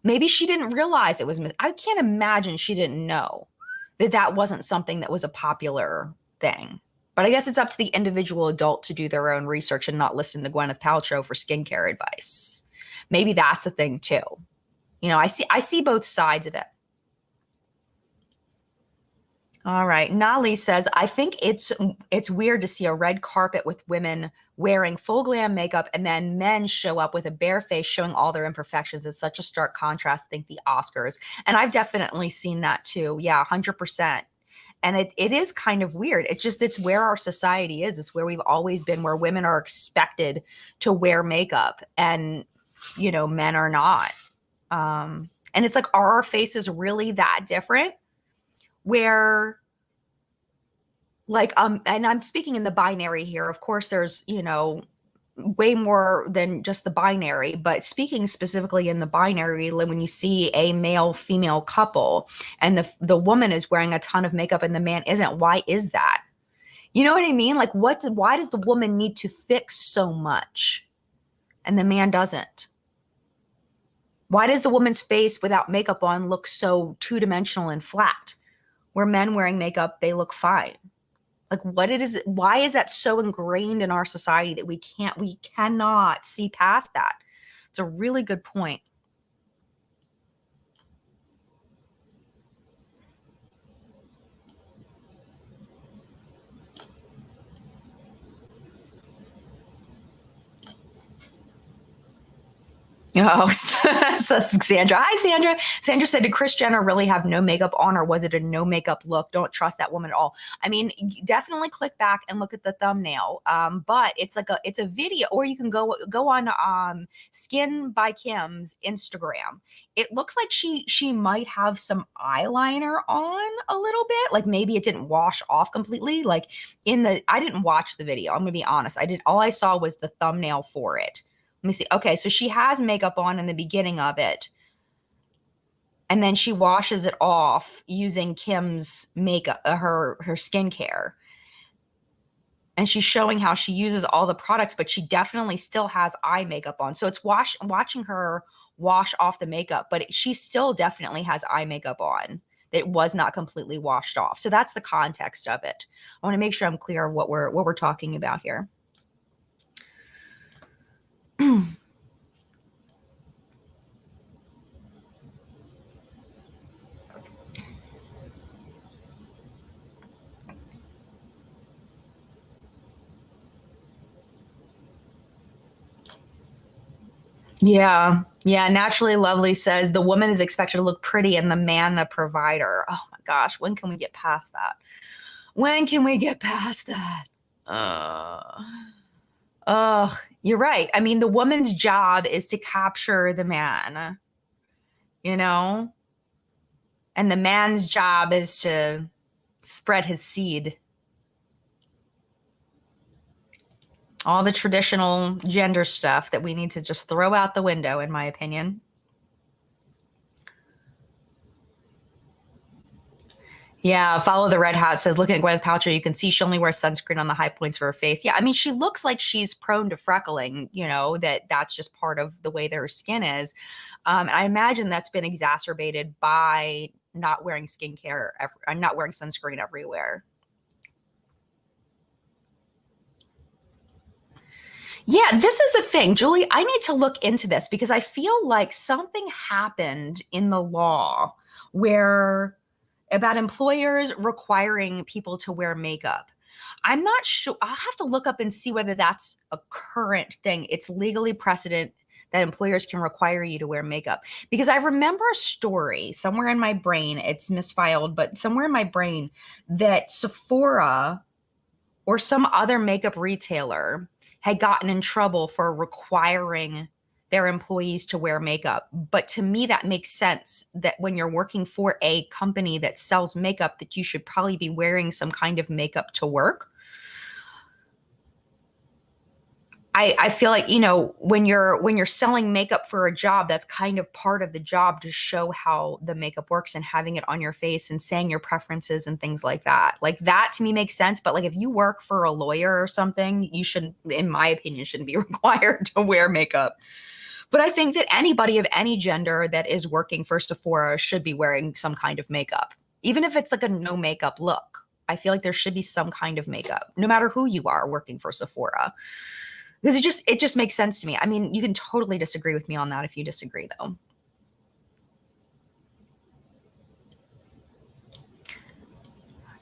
Maybe she didn't realize it was, I can't imagine she didn't know that wasn't something that was a popular thing. But I guess it's up to the individual adult to do their own research and not listen to Gwyneth Paltrow for skincare advice. Maybe that's a thing too. I see both sides of it. All right. Nali says, I think it's weird to see a red carpet with women wearing full glam makeup and then men show up with a bare face showing all their imperfections. It's such a stark contrast. Think the Oscars. And I've definitely seen that too. Yeah, 100%. And it is kind of weird. It's where our society is. It's where we've always been, where women are expected to wear makeup and, men are not. And it's like, are our faces really that different? Where like, and I'm speaking in the binary here. Of course, there's, way more than just the binary, but speaking specifically in the binary, when you see a male female couple and the woman is wearing a ton of makeup and the man isn't, why is that? You know what I mean? Like why does the woman need to fix so much and the man doesn't? Why does the woman's face without makeup on look so two-dimensional and flat, where men wearing makeup, they look fine? Like why is that so ingrained in our society that we cannot see past that? It's a really good point. Oh, says Sandra. Hi, Sandra. Sandra said, did Kris Jenner really have no makeup on, or was it a no makeup look? Don't trust that woman at all. I mean, definitely click back and look at the thumbnail. But it's a video, or you can go on Skin by Kim's Instagram. It looks like she might have some eyeliner on a little bit. Like maybe it didn't wash off completely. Like I didn't watch the video. I'm gonna be honest. All I saw was the thumbnail for it. Let me see. Okay, so she has makeup on in the beginning of it. And then she washes it off using Kim's makeup, her skincare. And she's showing how she uses all the products, but she definitely still has eye makeup on. So it's watching her wash off the makeup, but she still definitely has eye makeup on. It was not completely washed off. So that's the context of it. I want to make sure I'm clear of what we're talking about here. Yeah. Naturally Lovely says the woman is expected to look pretty and the man the provider. Oh my gosh, when can we get past that? When can we get past that? Ugh. You're right. I mean, the woman's job is to capture the man, you know? And the man's job is to spread his seed. All the traditional gender stuff that we need to just throw out the window, in my opinion. Yeah, follow the red hat says, looking at Gwyneth Paltrow, you can see she only wears sunscreen on the high points of her face. Yeah, I mean, she looks like she's prone to freckling, that's just part of the way that her skin is. I imagine that's been exacerbated by not wearing skincare, not wearing sunscreen everywhere. Yeah, this is the thing, Julie. I need to look into this because I feel like something happened in the law where about employers requiring people to wear makeup. I'm not sure. I'll have to look up and see whether that's a current thing. It's legally precedent that employers can require you to wear makeup. Because I remember a story somewhere in my brain, it's misfiled, but somewhere in my brain that Sephora or some other makeup retailer had gotten in trouble for requiring their employees to wear makeup. But to me, that makes sense that when you're working for a company that sells makeup, that you should probably be wearing some kind of makeup to work. I feel like, when you're selling makeup for a job, that's kind of part of the job to show how the makeup works and having it on your face and saying your preferences and things like that. Like that to me makes sense. But like if you work for a lawyer or something, you shouldn't, in my opinion, shouldn't be required to wear makeup. But I think that anybody of any gender that is working for Sephora should be wearing some kind of makeup, even if it's like a no makeup look. I feel like there should be some kind of makeup, no matter who you are working for Sephora. Because it just makes sense to me. I mean, you can totally disagree with me on that if you disagree, though.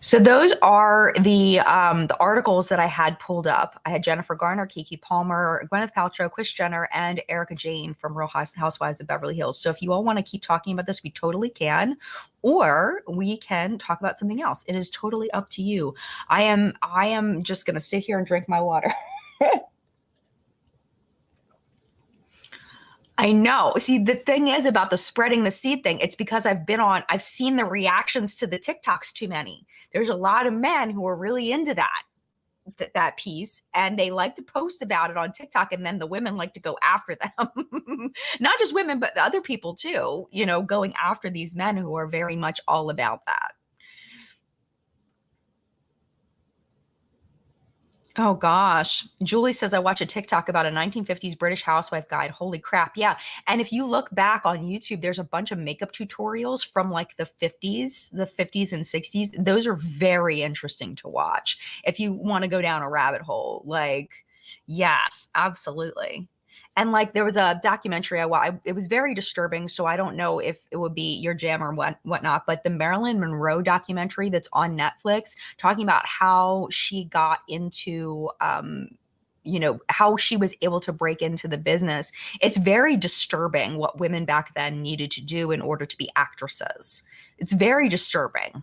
So those are the articles that I had pulled up. I had Jennifer Garner, Kiki Palmer, Gwyneth Paltrow, Kris Jenner, and Erica Jane from Real Housewives of Beverly Hills. So if you all want to keep talking about this, we totally can, or we can talk about something else. It is totally up to you. I am just gonna sit here and drink my water. I know. See, the thing is about the spreading the seed thing, it's because I've seen the reactions to the TikToks too many. There's a lot of men who are really into that piece, and they like to post about it on TikTok, and then the women like to go after them. Not just women, but other people too, going after these men who are very much all about that. Oh gosh. Julie says I watch a TikTok about a 1950s British housewife guide. Holy crap. Yeah. And if you look back on YouTube, there's a bunch of makeup tutorials from like the 50s and 60s. Those are very interesting to watch. If you want to go down a rabbit hole, like, yes, absolutely. And like there was a documentary it was very disturbing, so I don't know if it would be your jam or whatnot, but the Marilyn Monroe documentary that's on Netflix talking about how she got into how she was able to break into the business. It's very disturbing what women back then needed to do in order to be actresses. It's very disturbing.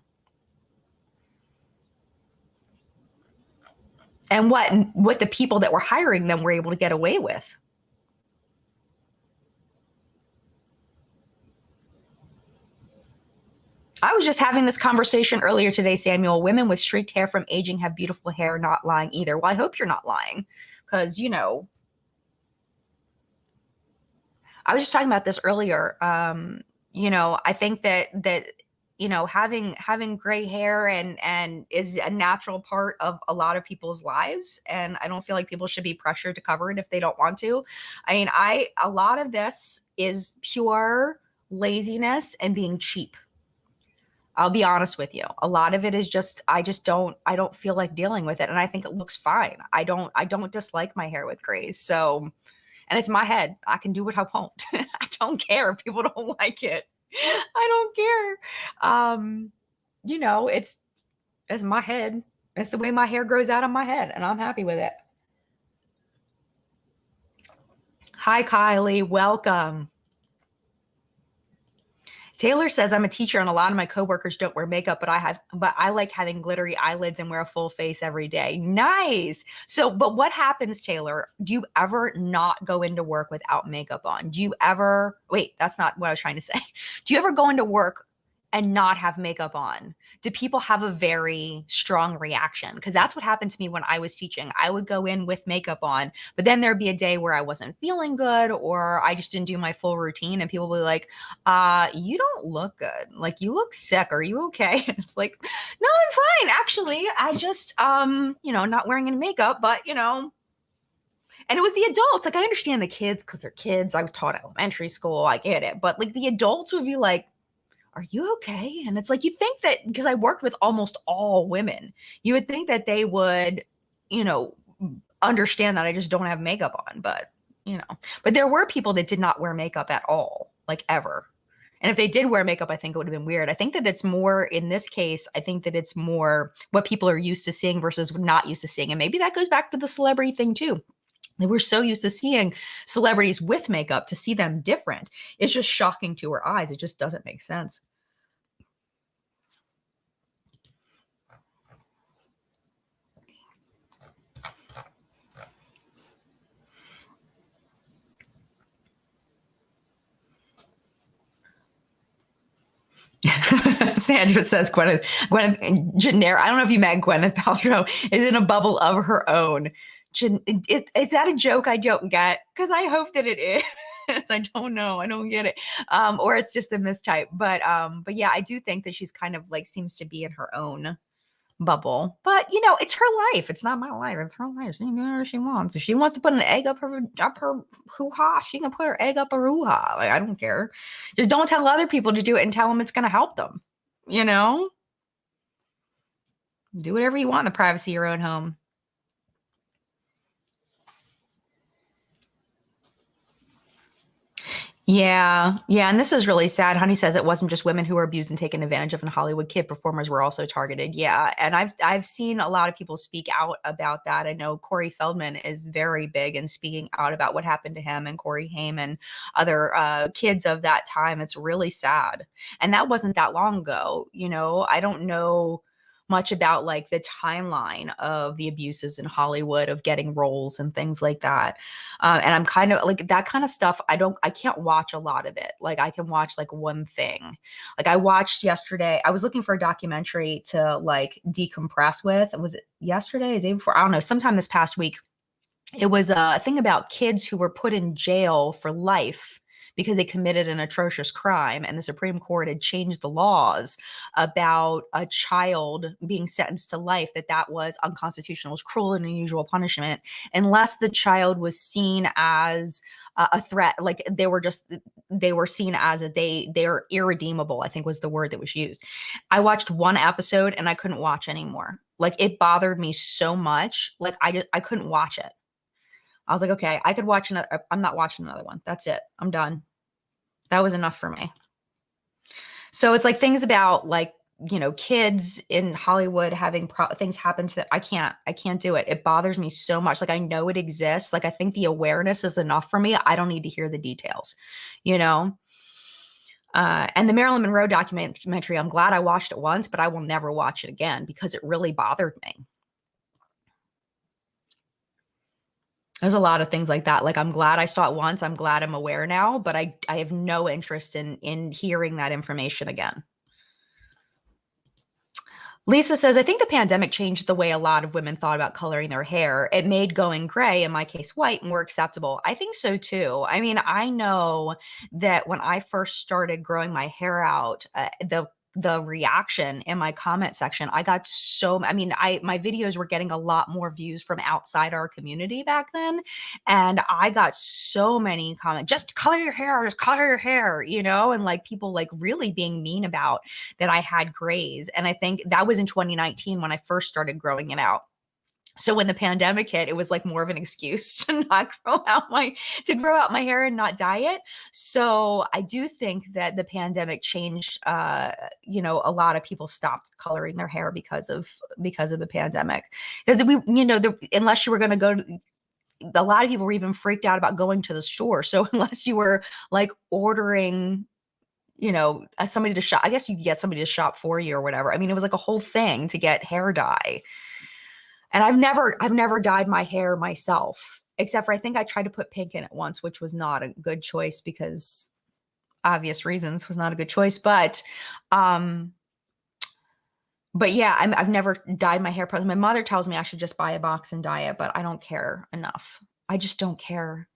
And what the people that were hiring them were able to get away with. I was just having this conversation earlier today, Samuel. Women with streaked hair from aging have beautiful hair, not lying either. Well, I hope you're not lying because, I was just talking about this earlier. I think that having gray hair and is a natural part of a lot of people's lives, and I don't feel like people should be pressured to cover it if they don't want to. I mean, a lot of this is pure laziness and being cheap. I'll be honest with you. A lot of it is just I don't feel like dealing with it, and I think it looks fine. I don't dislike my hair with grays. So, and it's my head. I can do what I want. I don't care if people don't like it. I don't care. It's my head. It's the way my hair grows out of my head, and I'm happy with it. Hi, Kylie. Welcome. Taylor says, I'm a teacher and a lot of my coworkers don't wear makeup, but I like having glittery eyelids and wear a full face every day. Nice. So, but what happens, Taylor? Do you ever not go into work without makeup on? Do you ever, wait, that's not what I was trying to say. Do you ever go into work and not have makeup on? Do people have a very strong reaction? Because that's what happened to me when I was teaching. I would go in with makeup on, but then there'd be a day where I wasn't feeling good or I just didn't do my full routine and people would be like, you don't look good. Like you look sick. Are you okay? And it's like, no, I'm fine. Actually, I just, not wearing any makeup, but and it was the adults. Like I understand the kids because they're kids. I taught elementary school. I get it. But like the adults would be like, are you okay? And it's like, you think that because I worked with almost all women, you would think that they would, you know, understand that I just don't have makeup on, but there were people that did not wear makeup at all, like ever. And if they did wear makeup, I think it would have been weird. I think that it's more in this case, I think that it's more what people are used to seeing versus not used to seeing. And maybe that goes back to the celebrity thing too. We're so used to seeing celebrities with makeup to see them different. It's just shocking to our eyes. It just doesn't make sense. Sandra says Gwyneth generic. I don't know if you met Gwyneth Paltrow is in a bubble of her own. Is that a joke I don't get? Because I hope that it is. I don't know. I don't get it. Or it's just a mistype. But yeah, I do think that she's kind of like seems to be in her own bubble. But it's her life. It's not my life. It's her life. She can do whatever she wants. If she wants to put an egg up her hoo-ha, she can put her egg up her hoo-ha. Like I don't care. Just don't tell other people to do it and tell them it's gonna help them. Do whatever you want in the privacy of your own home. Yeah. Yeah. And this is really sad. Honey says it wasn't just women who were abused and taken advantage of in Hollywood. Kid performers were also targeted. Yeah. And I've seen a lot of people speak out about that. I know Corey Feldman is very big in speaking out about what happened to him and Corey Haim and other kids of that time. It's really sad. And that wasn't that long ago. I don't know much about like the timeline of the abuses in Hollywood of getting roles and things like that. And I'm kind of like that kind of stuff. I can't watch a lot of it. Like I can watch like one thing. Like I watched yesterday, I was looking for a documentary to like decompress with. Was it yesterday, the day before? I don't know, sometime this past week. It was a thing about kids who were put in jail for life because they committed an atrocious crime. And the Supreme Court had changed the laws about a child being sentenced to life, that was unconstitutional, it was cruel and unusual punishment, unless the child was seen as a threat. Like they were seen as they're irredeemable, I think was the word that was used. I watched one episode and I couldn't watch anymore. Like it bothered me so much. Like I couldn't watch it. I was like, okay, I could watch another. I'm not watching another one. That's it. I'm done. That was enough for me. So it's like things about like, kids in Hollywood having things happen to them. I can't do it. It bothers me so much. Like I know it exists. Like I think the awareness is enough for me. I don't need to hear the details, and the Marilyn Monroe documentary, I'm glad I watched it once, but I will never watch it again because it really bothered me. There's a lot of things like that. Like I'm glad I saw it once. I'm glad I'm aware now, but I have no interest in hearing that information again. Lisa says, I think the pandemic changed the way a lot of women thought about coloring their hair. It made going gray, in my case white, more acceptable. I think so too. I mean, I know that when I first started growing my hair out, the reaction in my comment section, I got my videos were getting a lot more views from outside our community back then. And I got so many comments, just color your hair, and like people like really being mean about that I had grays. And I think that was in 2019 when I first started growing it out. So when the pandemic hit, it was like more of an excuse to not grow out my hair and not dye it. So I do think that the pandemic changed, a lot of people stopped coloring their hair because of the pandemic. Because unless you were going to go to, a lot of people were even freaked out about going to the store. So unless you were like ordering somebody to shop. I guess you could get somebody to shop for you or whatever. I mean, it was like a whole thing to get hair dye. And I've never dyed my hair myself, except for I think I tried to put pink in it once, which was not a good choice because obvious reasons was not a good choice. But yeah, I've never dyed my hair. My mother tells me I should just buy a box and dye it, but I don't care enough. I just don't care.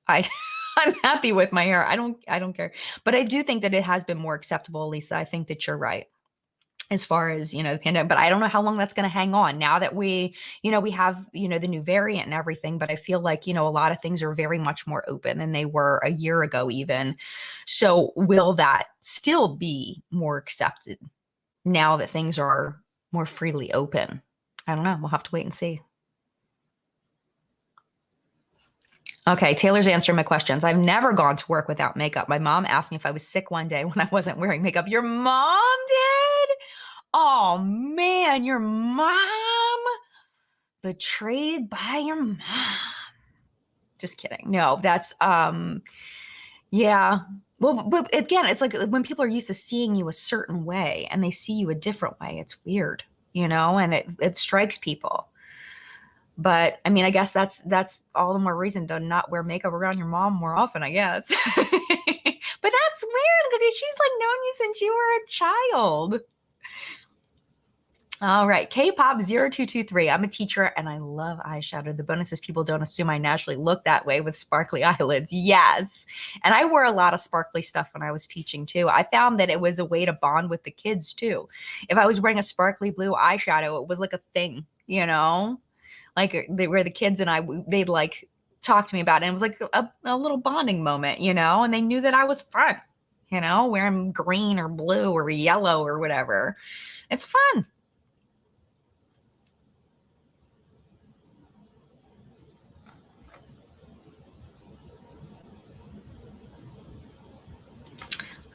I I'm happy with my hair. I don't care. But I do think that it has been more acceptable, Lisa. I think that you're right as far as, the pandemic, but I don't know how long that's going to hang on now that we have, the new variant and everything, but I feel like, a lot of things are very much more open than they were a year ago even. So will that still be more accepted now that things are more freely open? I don't know. We'll have to wait and see. Okay, Taylor's answering my questions. I've never gone to work without makeup. My mom asked me if I was sick one day when I wasn't wearing makeup. Your mom did? Oh man, your mom betrayed by your mom. Just kidding. No, that's yeah. Well, but again, it's like when people are used to seeing you a certain way and they see you a different way, it's weird, and it strikes people. But I mean, I guess that's all the more reason to not wear makeup around your mom more often, I guess. But that's weird because she's like known you since you were a child. All right, K-pop0223. I'm a teacher and I love eyeshadow. The bonus is people don't assume I naturally look that way with sparkly eyelids. Yes. And I wore a lot of sparkly stuff when I was teaching too. I found that it was a way to bond with the kids too. If I was wearing a sparkly blue eyeshadow, it was like a thing, like where the kids and they'd like talk to me about it. And it was like a little bonding moment, and they knew that I was fun, wearing green or blue or yellow or whatever. It's fun.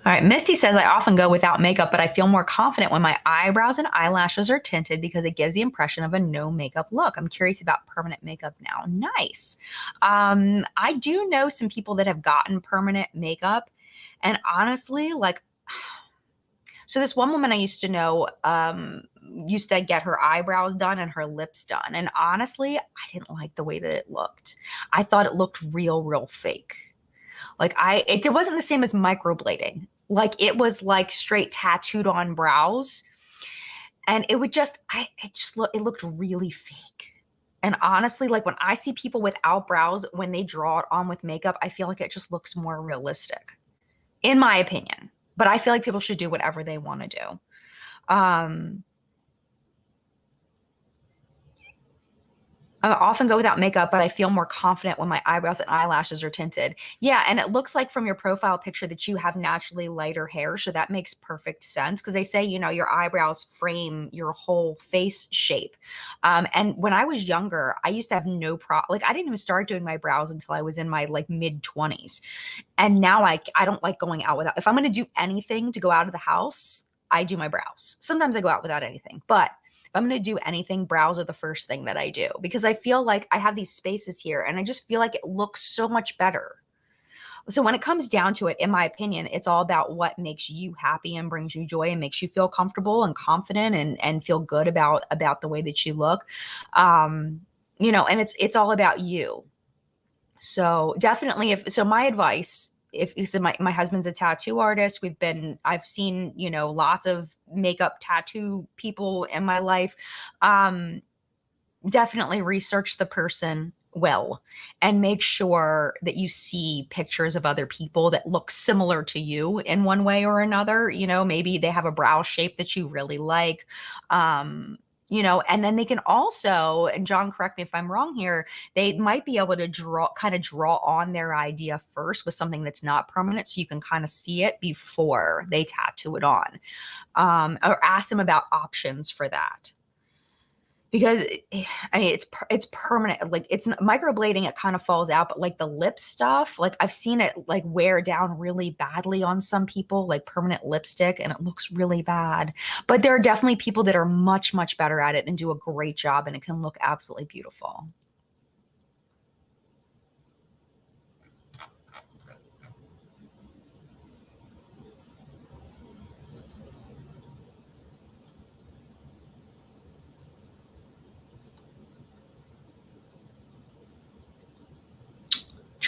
All right, Misty says, I often go without makeup, but I feel more confident when my eyebrows and eyelashes are tinted because it gives the impression of a no makeup look. I'm curious about permanent makeup now. Nice. I do know some people that have gotten permanent makeup, and honestly, like, so this one woman I used to know used to get her eyebrows done and her lips done. And honestly, I didn't like the way that it looked. I thought it looked real fake. Like it wasn't the same as microblading. Like it was like straight tattooed on brows. And it would it looked really fake. And honestly, like when I see people without brows, when they draw it on with makeup, I feel like it just looks more realistic, in my opinion. But I feel like people should do whatever they want to do. I often go without makeup, but I feel more confident when my eyebrows and eyelashes are tinted. Yeah, and it looks like from your profile picture that you have naturally lighter hair, so that makes perfect sense because they say, your eyebrows frame your whole face shape. And when I was younger, I used to have no problem. Like I didn't even start doing my brows until I was in my like mid-20s. And now I don't like going out without. If I'm going to do anything to go out of the house, I do my brows. Sometimes I go out without anything, but if I'm going to do anything, brows are the first thing that I do because I feel like I have these spaces here and I just feel like it looks so much better. So when it comes down to it, in my opinion, it's all about what makes you happy and brings you joy and makes you feel comfortable and confident and feel good about the way that you look. And it's all about you. So definitely my advice, if so my husband's a tattoo artist, I've seen, lots of makeup tattoo people in my life. Definitely research the person well and make sure that you see pictures of other people that look similar to you in one way or another. Maybe they have a brow shape that you really like. And then they can also, and John, correct me if I'm wrong here, they might be able to draw on their idea first with something that's not permanent so you can kind of see it before they tattoo it on. Or ask them about options for that. Because I mean, it's permanent. Like it's microblading, it kind of falls out, but like the lip stuff, like I've seen it like wear down really badly on some people, like permanent lipstick, and it looks really bad. But there are definitely people that are much better at it and do a great job, and it can look absolutely beautiful.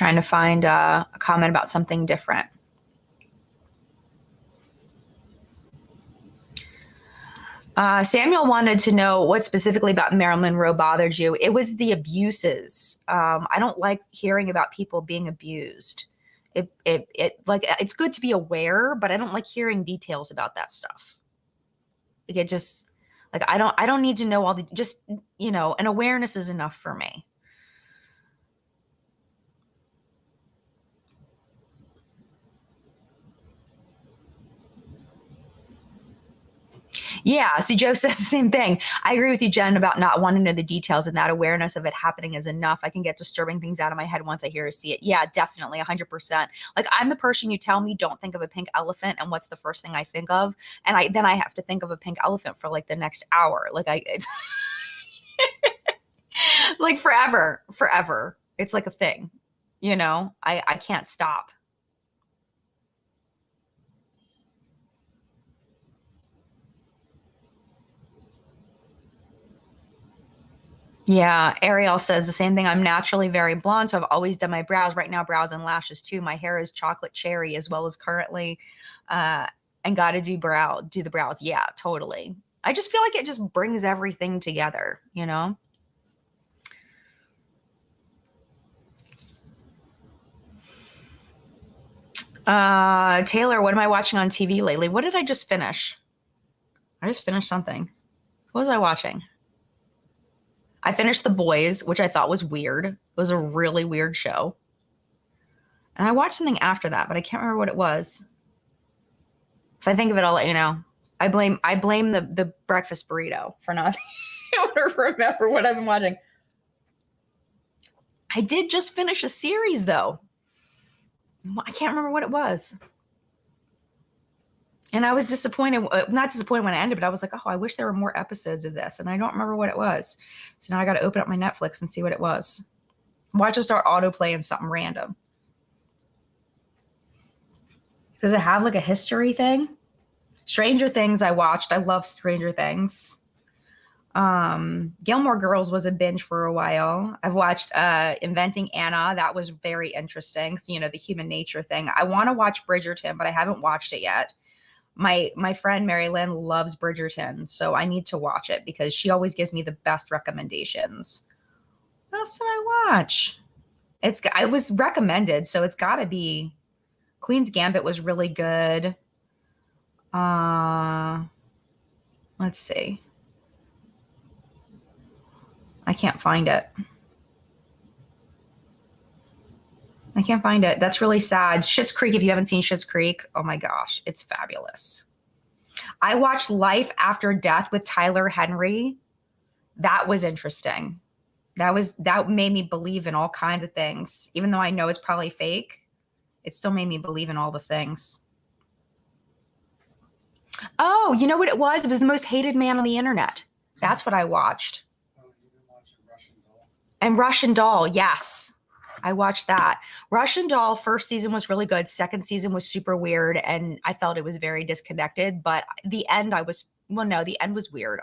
Trying to find a comment about something different. Samuel wanted to know what specifically about Marilyn Monroe bothered you. It was the abuses. I don't like hearing about people being abused. It's good to be aware, but I don't like hearing details about that stuff. Like it just like I don't need to know all the just an awareness is enough for me. Yeah. See, Joe says the same thing. I agree with you, Jen, about not wanting to know the details, and that awareness of it happening is enough. I can get disturbing things out of my head once I hear or see it. Yeah, definitely. 100%. Like I'm the person you tell me, don't think of a pink elephant. And what's the first thing I think of? And then I have to think of a pink elephant for like the next hour. It's like forever. It's like a thing, I can't stop. Yeah, Ariel says the same thing. I'm naturally very blonde, so I've always done my brows. Right now, brows and lashes too. My hair is chocolate cherry as well as currently, and got to do the brows. Yeah, totally. I just feel like it just brings everything together, Taylor, what am I watching on TV lately? What did I just finish? I just finished something. What was I watching? I finished The Boys, which I thought was weird. It was a really weird show. And I watched something after that, but I can't remember what it was. If I think of it, I'll let you know. I blame the breakfast burrito for not being able to remember what I've been watching. I did just finish a series though. I can't remember what it was. And I was disappointed, not disappointed when it ended, but I was like, oh, I wish there were more episodes of this. And I don't remember what it was. So now I got to open up my Netflix and see what it was. Watch it start autoplaying something random. Does it have like a history thing? Stranger Things I watched. I love Stranger Things. Gilmore Girls was a binge for a while. I've watched Inventing Anna. That was very interesting. So, the human nature thing. I want to watch Bridgerton, but I haven't watched it yet. My friend Mary Lynn loves Bridgerton, so I need to watch it because she always gives me the best recommendations. What else did I watch? It was recommended, so it's got to be Queen's Gambit was really good. Let's see. I can't find it. That's really sad. Schitt's Creek, if you haven't seen Schitt's Creek, oh my gosh, it's fabulous. I watched Life After Death with Tyler Henry. That was interesting. That made me believe in all kinds of things. Even though I know it's probably fake, it still made me believe in all the things. Oh, you know what it was? It was The Most Hated Man on the Internet. That's what I watched. Oh, you've been watching Russian Doll? And Russian Doll, yes. I watched that. Russian Doll first season was really good. Second season was super weird, and I felt it was very disconnected. But the end, the end was weird.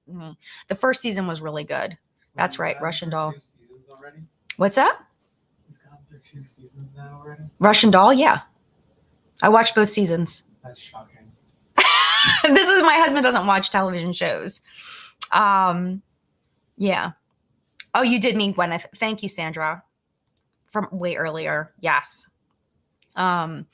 The first season was really good. That's right, Russian Doll. 2 seasons already? What's that? You've gone through 2 seasons now already? Russian Doll, yeah. I watched both seasons. That's shocking. This is my husband doesn't watch television shows. Yeah. Oh, you did mean Gwyneth. Thank you, Sandra. From way earlier. Yes. But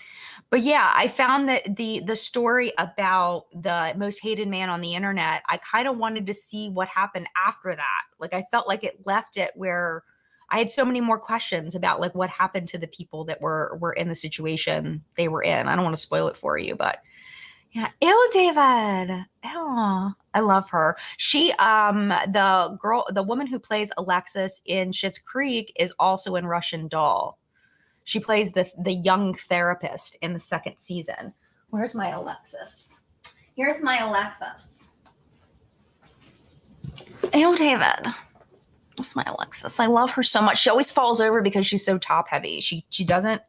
yeah, I found that the story about the most hated man on the internet, I kind of wanted to see what happened after that. Like I felt like it left it where I had so many more questions about like what happened to the people that were in the situation they were in. I don't want to spoil it for you, but yeah. Ew, David. Ew. I love her. She, the woman who plays Alexis in Schitt's Creek is also in Russian Doll. She plays the young therapist in the second season. Where's my Alexis? Here's my Alexis. Ew, David. That's my Alexis. I love her so much. She always falls over because she's so top heavy. She doesn't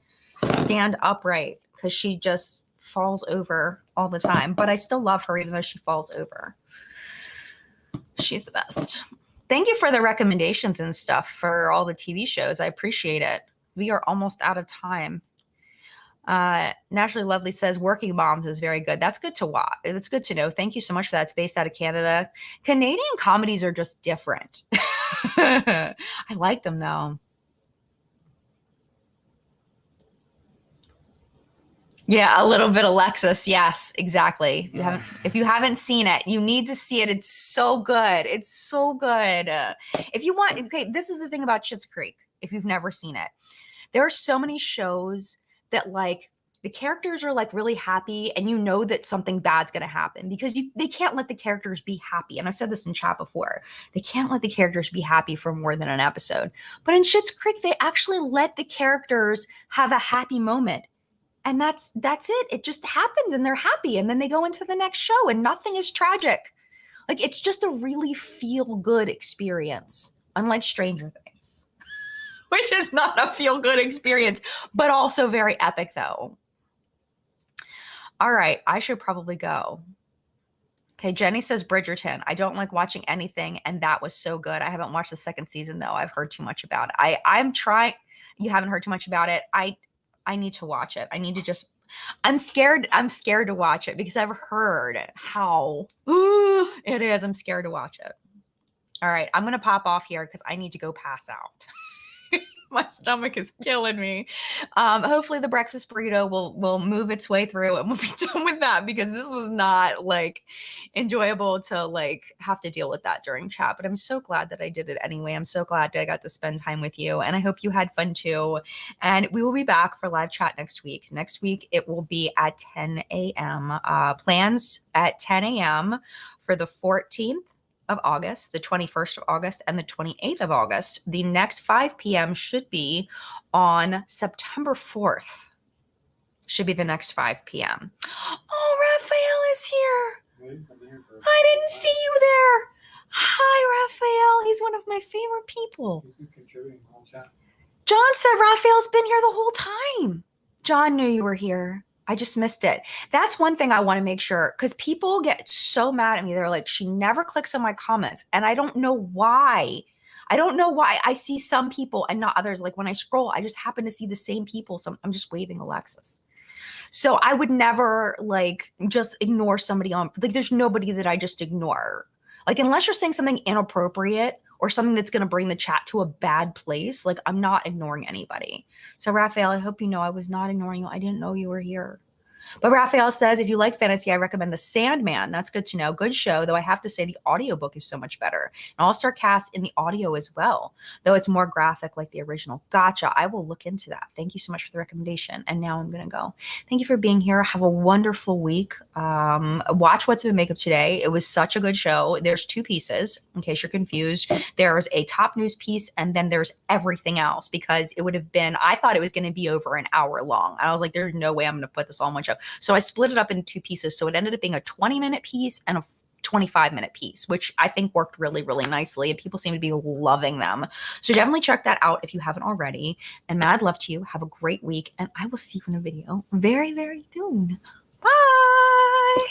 stand upright because she just falls over all the time. But I still love her even though she falls over. She's the best. Thank you for the recommendations and stuff for all the TV shows. I appreciate it. We are almost out of time. Naturally Lovely says Working Moms is very good. That's good to watch. That's good to know. Thank you so much for that. It's based out of Canada. Canadian comedies are just different. I like them though. Yeah, a little bit Alexis. Yes, exactly. If you haven't seen it, you need to see it. It's so good. It's so good. If you want, okay, this is the thing about Schitt's Creek. If you've never seen it, there are so many shows that like the characters are like really happy and you know that something bad's going to happen because they can't let the characters be happy. And I've said this in chat before. They can't let the characters be happy for more than an episode. But in Schitt's Creek, they actually let the characters have a happy moment. And that's it. It just happens and they're happy. And then they go into the next show and nothing is tragic. Like it's just a really feel good experience, unlike Stranger Things, which is not a feel good experience, but also very epic though. All right, I should probably go. Okay, Jenny says Bridgerton. I don't like watching anything, and that was so good. I haven't watched the second season though. I've heard too much about it. I'm trying. You haven't heard too much about it. I need to watch it. I need to just. I'm scared to watch it because I've heard how it is. I'm scared to watch it. All right, I'm gonna pop off here because I need to go pass out. My stomach is killing me. Hopefully the breakfast burrito will move its way through and we'll be done with that because this was not like enjoyable to like have to deal with that during chat. But I'm so glad that I did it anyway. I'm so glad that I got to spend time with you and I hope you had fun too. And we will be back for live chat next week. Next week, it will be at 10 a.m. Plans at 10 a.m. for the 14th of August, the 21st of August, and the 28th of August. The next 5 p.m. should be on September 4th. Should be the next 5 p.m. Oh, Raphael is here. I didn't see you there. Hi, Raphael. He's one of my favorite people. He's been contributing the whole chat. John said Raphael's been here the whole time. John knew you were here. I just missed it. That's one thing I want to make sure because people get so mad at me. They're like, she never clicks on my comments. And I don't know why. I don't know why I see some people and not others. Like when I scroll, I just happen to see the same people. So I'm just waving Alexis. So I would never like just ignore somebody on, like there's nobody that I just ignore. Like unless you're saying something inappropriate or something that's going to bring the chat to a bad place, like I'm not ignoring anybody. So Raphael, I hope you know I was not ignoring you. I didn't know you were here. But Raphael says, if you like fantasy, I recommend The Sandman. That's good to know. Good show, though I have to say the audiobook is so much better. An all-star cast in the audio as well, though it's more graphic like the original. Gotcha. I will look into that. Thank you so much for the recommendation. And now I'm going to go. Thank you for being here. Have a wonderful week. Watch What's in Makeup today. It was such a good show. There's 2 pieces, in case you're confused. There's a top news piece, and then there's everything else, because it would have been, I thought it was going to be over an hour long. I was like, there's no way I'm going to put this all in one show. So I split it up into 2 pieces. So it ended up being a 20-minute piece and a 25-minute piece, which I think worked really, really nicely. And people seem to be loving them. So definitely check that out if you haven't already. And mad love to you. Have a great week. And I will see you in a video very, very soon. Bye.